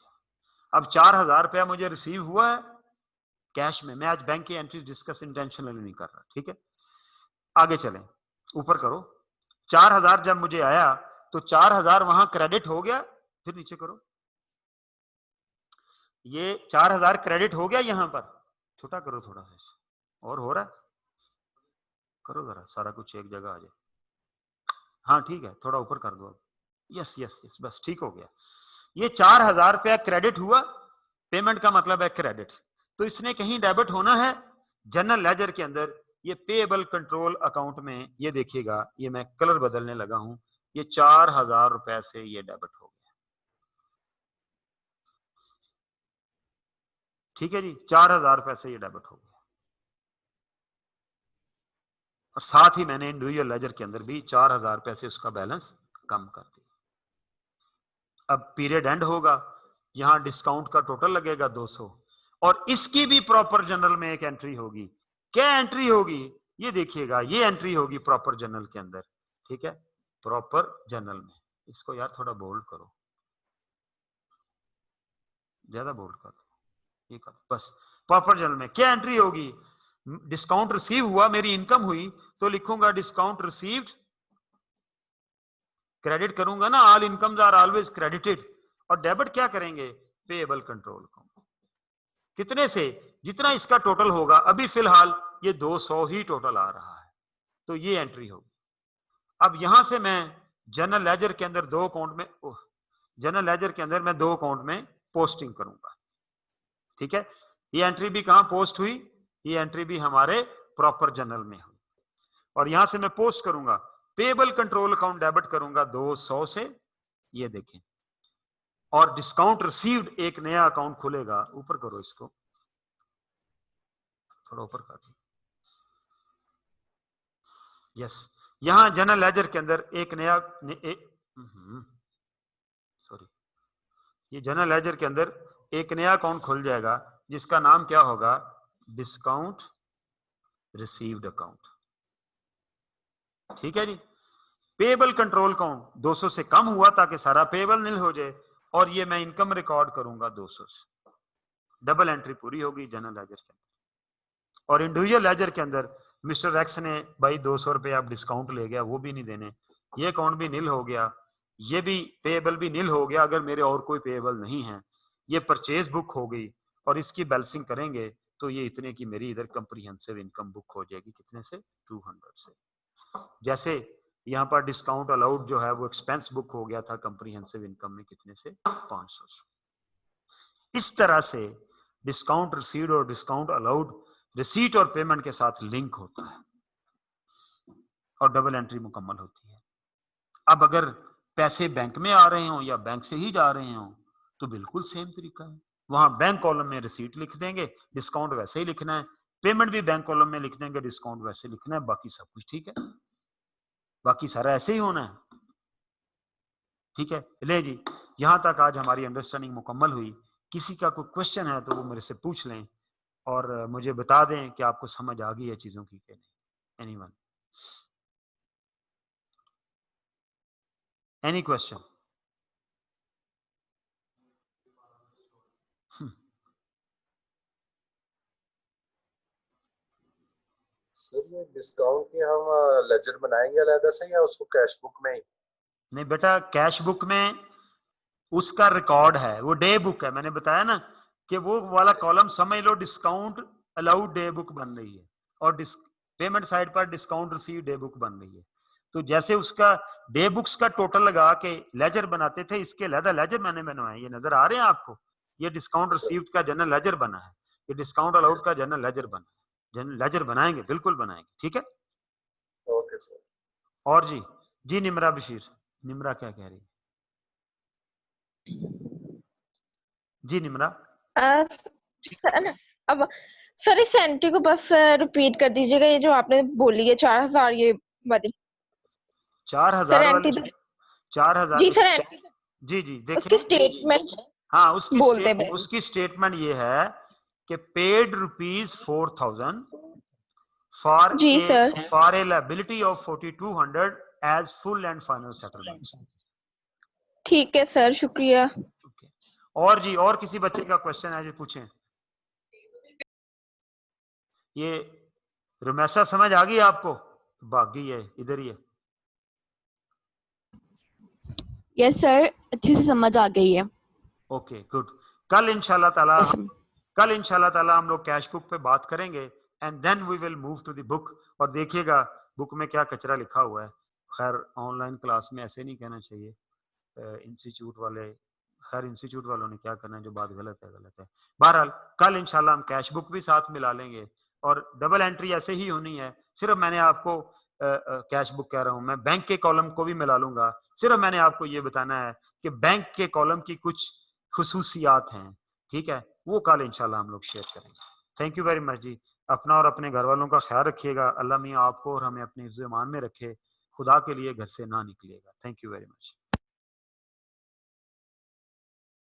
Speaker 1: अब 4000 रुपया मुझे रिसीव हुआ है कैश में। मैं आज बैंक की एंट्री डिस्कस इंटेंशनली नहीं कर रहा, ठीक है। आगे चलें, ऊपर करो, 4000 जब मुझे आया तो 4000 वहां क्रेडिट हो गया। फिर नीचे करो, ये 4000 क्रेडिट हो गया यहां पर। छोटा करो थोड़ा सा, और हो रहा है, करो जरा, सारा कुछ एक जगह आ जाए। हाँ ठीक है, थोड़ा ऊपर कर दो अब। यस यस यस, बस ठीक हो गया। ये 4000 रुपया क्रेडिट हुआ, पेमेंट का मतलब है क्रेडिट, तो इसने कहीं डेबिट होना है जनरल लेजर के अंदर। ये पेएबल कंट्रोल अकाउंट में, ये देखिएगा, ये मैं कलर बदलने लगा हूं, ये 4000 रुपए से ये डेबिट हो गया, ठीक है जी, 4000 रुपए से ये डेबिट हो गया। और साथ ही मैंने इंडिविजुअल लेजर के अंदर भी 4000 रुपए से उसका बैलेंस कम कर दिया। अब पीरियड एंड होगा, यहां डिस्काउंट का टोटल लगेगा 200, और इसकी भी प्रॉपर जनरल में एक एंट्री होगी। क्या एंट्री होगी? ये देखिएगा, ये एंट्री होगी प्रॉपर जनरल के अंदर, ठीक है, प्रॉपर जनरल में। इसको यार थोड़ा बोल्ड करो, ज्यादा बोल्ड कर दो, ये करो बस। प्रॉपर जनरल में क्या एंट्री होगी? डिस्काउंट रिसीव हुआ, मेरी इनकम हुई, तो लिखूंगा डिस्काउंट रिसीव्ड, क्रेडिट करूंगा ना, all incomes are always credited. और डेबिट क्या करेंगे? Payable control account. कितने से? जितना इसका टोटल होगा। अभी फिलहाल ये 200 ही टोटल आ रहा है, तो ये एंट्री होगी। अब यहां से मैं जनरल लेजर के अंदर 2 अकाउंट में, जनरल लेजर के अंदर मैं 2 अकाउंट में पोस्टिंग करूंगा, ठीक है। ये एंट्री भी कहां पोस्ट हुई? ये एंट्री भी हमारे प्रॉपर जनरल में हुई। और यहां से मैं पोस्ट करूंगा पेबल कंट्रोल अकाउंट डेबिट करूंगा 200 से, ये देखें, और डिस्काउंट रिसीव्ड एक नया अकाउंट खुलेगा, ऊपर करो इसको, थोड़ा ऊपर कर दो, यस। यहां जनरल लेजर के अंदर एक नया सॉरी, ये जनरल लेजर के अंदर एक नया अकाउंट खुल जाएगा जिसका नाम क्या होगा, डिस्काउंट रिसीव्ड अकाउंट। ठीक है जी। पेबल कंट्रोल अकाउंट 200 से कम हुआ ताकि सारा पेबल नील हो जाए, और ये मैं इनकम रिकॉर्ड करूंगा 200 से, डबल एंट्री पूरी होगी जनरल लेजर के अंदर। और इंडिविजुअल लेजर के अंदर मिस्टर एक्स ने भाई 200 रुपए आप डिस्काउंट ले गया, वो भी नहीं देने, ये अकाउंट भी नील हो गया, ये भी पेएबल भी नील हो गया अगर मेरे और कोई पेएबल नहीं है, ये परचेज बुक हो गई, और इसकी बैलेंसिंग करेंगे तो ये इतने की मेरी इधर कंप्रीहेंसिव इनकम बुक हो जाएगी, कितने से, 200 से। जैसे यहाँ पर डिस्काउंट अलाउड जो है वो एक्सपेंस बुक हो गया था कंप्रीहेंसिव इनकम में, कितने से, 500 से। इस तरह से डिस्काउंट रिसीव्ड और डिस्काउंट अलाउड रिसीट और पेमेंट के साथ लिंक होता है और डबल एंट्री मुकम्मल होती है। अब अगर पैसे बैंक में आ रहे हो या बैंक से ही जा रहे हो तो बिल्कुल सेम तरीका है, वहां बैंक कॉलम में रिसीट लिख देंगे, डिस्काउंट वैसे ही लिखना है, पेमेंट भी बैंक कॉलम में लिख देंगे, डिस्काउंट वैसे लिखना है, बाकी सब कुछ ठीक है, बाकी सारा ऐसे ही होना है। ठीक है, ले जी, यहां तक आज हमारी अंडरस्टैंडिंग मुकम्मल हुई। किसी का कोई क्वेश्चन है तो वो मेरे से पूछ लें और मुझे बता दें कि आपको समझ आ गई है चीजों की कि नहीं। Anyone, any question?
Speaker 6: सर ये डिस्काउंट के हम लेजर बनाएंगे अलग से या उसको कैश बुक में ही?
Speaker 1: नहीं बेटा, कैश बुक में उसका रिकॉर्ड है, वो डे बुक है, मैंने बताया ना कि वो वाला कॉलम समझ लो डिस्काउंट अलाउड डे बुक बन रही है, और पेमेंट साइड पर डिस्काउंट रिसीव डे बुक बन रही है। तो जैसे उसका डे बुक्स का टोटल लगा के लेजर बनाते थे, इसके अलग लेजर मैंने बनवाए, ये नजर आ रहे हैं आपको, ये डिस्काउंट रिसीव्ड का जनरल लेजर बना है, ये डिस्काउंट अलाउड का जनरल लेजर बना है, जनरल लेजर बनाएंगे, बिल्कुल बनाएंगे, ठीक है।
Speaker 6: Okay sir.
Speaker 1: और जी, जी निमरा बशीर, निमरा क्या कह रही है? जी निमरा।
Speaker 7: सर अब सर इस एंट्री को बस रिपीट कर दीजिएगा, ये जो आपने बोली है 4000 ये वाली।
Speaker 1: 4000 वाली,
Speaker 7: एंट्री
Speaker 1: 4000
Speaker 7: जी सर,
Speaker 1: जी जी
Speaker 7: उसकी
Speaker 1: देखिए,
Speaker 7: स्टेटमेंट
Speaker 1: हाँ
Speaker 7: उसकी
Speaker 1: स्टेटमेंट ये है कि पेड ₹4000 फॉर
Speaker 7: जी sir,
Speaker 1: for a liability of 4200 as full and final settlement.
Speaker 7: ठीक है सर, शुक्रिया।
Speaker 1: और जी, और किसी बच्चे का क्वेश्चन है जो पूछें? ये रुमैसा समझ आ गई आपको? भाग गई है, इधर ही है।
Speaker 8: यस सर, अच्छे से समझ आ गई है।
Speaker 1: Okay good. कल इंशाल्लाह ताला हम लोग कैश बुक पे बात करेंगे, and then we will move to the book. और देखिएगा बुक में क्या कचरा लिखा हुआ है। खैर ऑनलाइन क्लास में ऐसे नहीं कहना चाहिए, इंस्टीट्यूट वाले, खैर इंस्टीट्यूट वालों ने क्या करना है, जो बात गलत है। बहरहाल कल इंशाल्लाह हम कैश बुक भी साथ मिला लेंगे, और डबल एंट्री ऐसे ही होनी है। सिर्फ मैंने आपको कैश बुक कह रहा हूं, मैं बैंक के कॉलम को भी मिला लूंगा। सिर्फ मैंने आपको ये बताना है कि बैंक के कॉलम की कुछ खुसूसियात हैं, ठीक है, वो कल इंशाल्लाह हम लोग शेयर करेंगे। थैंक यू वेरी मच जी। अपना और अपने घर वालों का ख्याल रखिएगा। अल्लाह मियाँ आपको और हमें अपने हिफ्ज़-ए-ईमान में रखे। खुदा के लिए घर से ना निकलिएगा। Thank you very much.